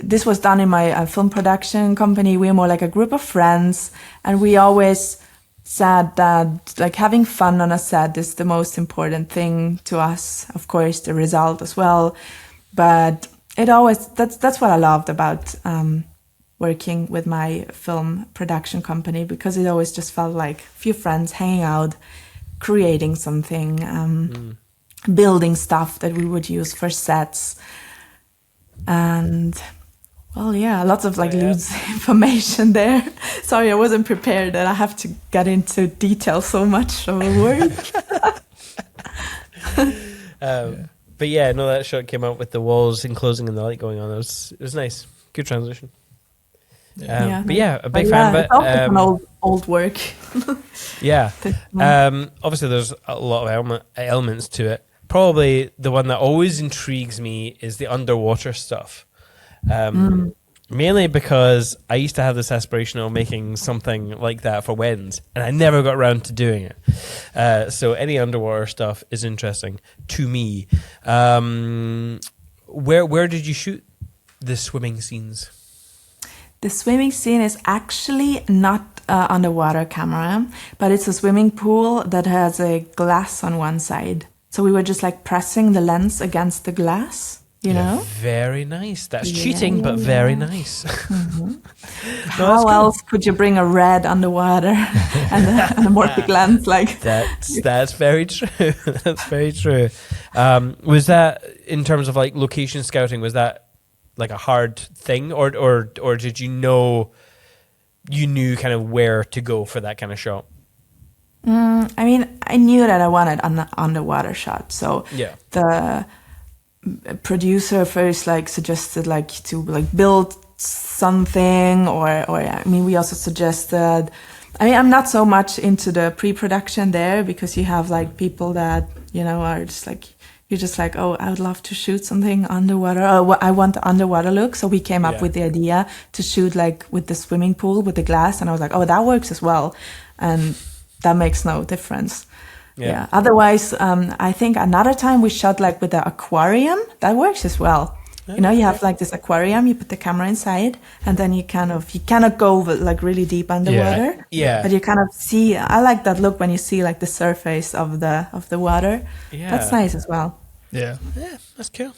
this was done in my film production company. We are more like a group of friends, and we always said that like having fun on a set is the most important thing to us. Of course, the result as well. But that's what I loved about working with my film production company, because it always just felt like a few friends hanging out, creating something, building stuff that we would use for sets. And lots of loose information there. Sorry, I wasn't prepared that I have to get into detail so much of the work. But yeah, no, that shot came out with the walls enclosing and the light going on. It was nice. Good transition. But yeah, a big fan of it. It's old work. Yeah. Obviously, there's a lot of elements to it. Probably the one that always intrigues me is the underwater stuff. Mainly because I used to have this aspiration of making something like that for weddings, and I never got around to doing it. So any underwater stuff is interesting to me. Where did you shoot the swimming scenes? The swimming scene is actually not underwater camera, but it's a swimming pool that has a glass on one side. So we were just like pressing the lens against the glass, you know? Very nice. That's cheating, but very nice. How else could you bring a red underwater and an anamorphic lens like That's very true. That's very true. Was that, in terms of like location scouting, was that like a hard thing, or did you know you knew kind of where to go for that kind of shot? I mean, I knew that I wanted an underwater shot. So the producer first like suggested like to like build something, or I mean, we also suggested. I mean, I'm not so much into the pre-production there, because you have like people that, you know, are just like, you're just like, oh, I would love to shoot something underwater. Oh, I want the underwater look. So we came up with the idea to shoot like with the swimming pool with the glass. And I was like, oh, that works as well. And that makes no difference. Yeah. Otherwise, I think another time we shot like with the aquarium. That works as well. You know, you have like this aquarium, you put the camera inside, and then you cannot go like really deep underwater. Yeah. But you kind of see, I like that look when you see like the surface of the water. Yeah. That's nice as well. Yeah. Yeah, that's cool.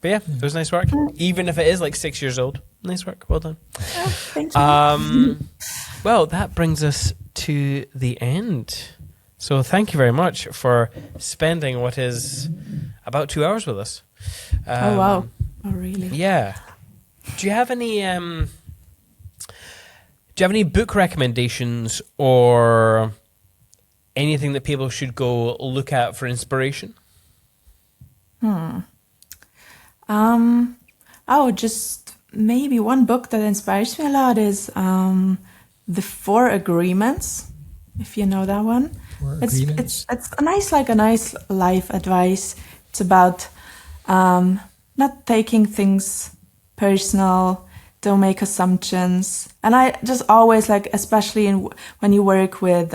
But yeah, it was nice work. Even if it is like 6 years old. Nice work. Well done. Oh, thank you. Well, that brings us to the end. So thank you very much for spending what is about 2 hours with us. Oh, wow. Oh, really? Yeah. Do you have any book recommendations or anything that people should go look at for inspiration? Just maybe one book that inspires me a lot is The 4 Agreements, if you know that one. It's a nice life advice. It's about not taking things personal, don't make assumptions. And I just always like, especially when you work with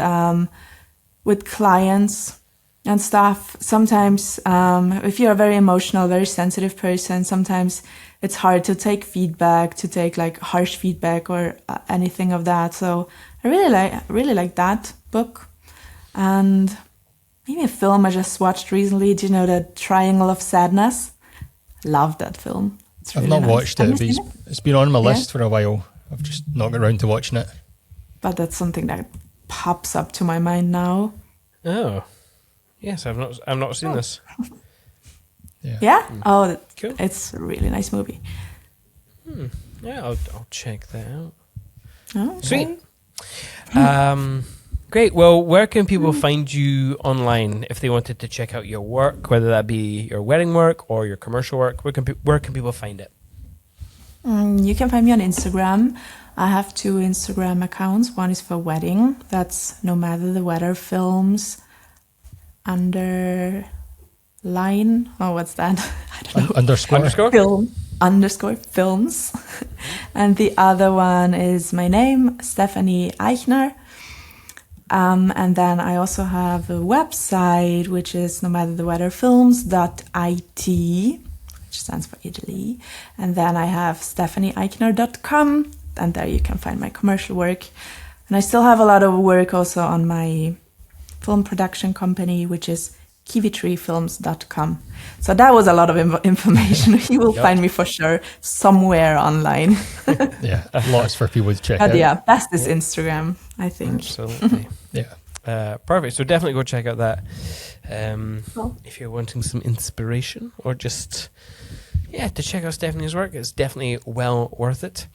clients and stuff, sometimes if you're a very emotional, very sensitive person, sometimes it's hard to take feedback, to take like harsh feedback or anything of that. So I really like that book. And maybe a film I just watched recently. Do you know The Triangle of Sadness? Love that film. I've not watched it, but it's been on my list for a while. I've just not got around to watching it. But that's something that pops up to my mind now. Oh, yes, I've not seen this. Yeah? Oh, cool. It's a really nice movie. Yeah, I'll check that out. Oh, sweet. Great. Well, where can people find you online if they wanted to check out your work, whether that be your wedding work or your commercial work? Where can people find it? You can find me on Instagram. I have 2 Instagram accounts. One is for wedding. That's No Matter the Weather Films _line. Oh, what's that? I don't know. Underscore? Film _films. And the other one is my name, Stefanie Aichner. And then I also have a website, which is nomattertheweatherfilms.it, which stands for Italy. And then I have stefanieaichner.com, and there you can find my commercial work. And I still have a lot of work also on my film production company, which is kiwitreefilms.com. So that was a lot of information. You will find me for sure somewhere online. Yeah, lots for people to check out. But yeah, best is Instagram, I think. Absolutely. Yeah. Perfect. So definitely go check out that if you're wanting some inspiration or just to check out Stefanie's work. It's definitely well worth it.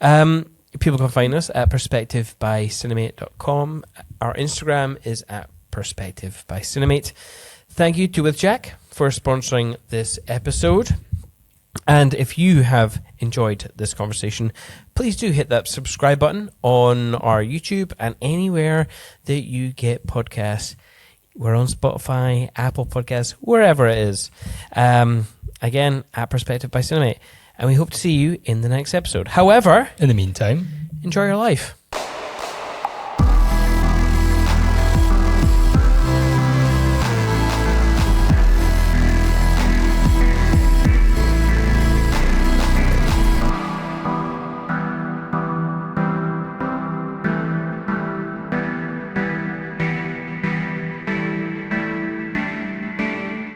People can find us at perspectivebycinemate.com. Our Instagram is at perspectivebycinemate. Thank you to With Jack for sponsoring this episode. And if you have enjoyed this conversation, please do hit that subscribe button on our YouTube and anywhere that you get podcasts. We're on Spotify, Apple Podcasts, wherever it is. Again, at Perspective by Cinemate. and we hope to see you in the next episode. However, In the meantime, enjoy your life.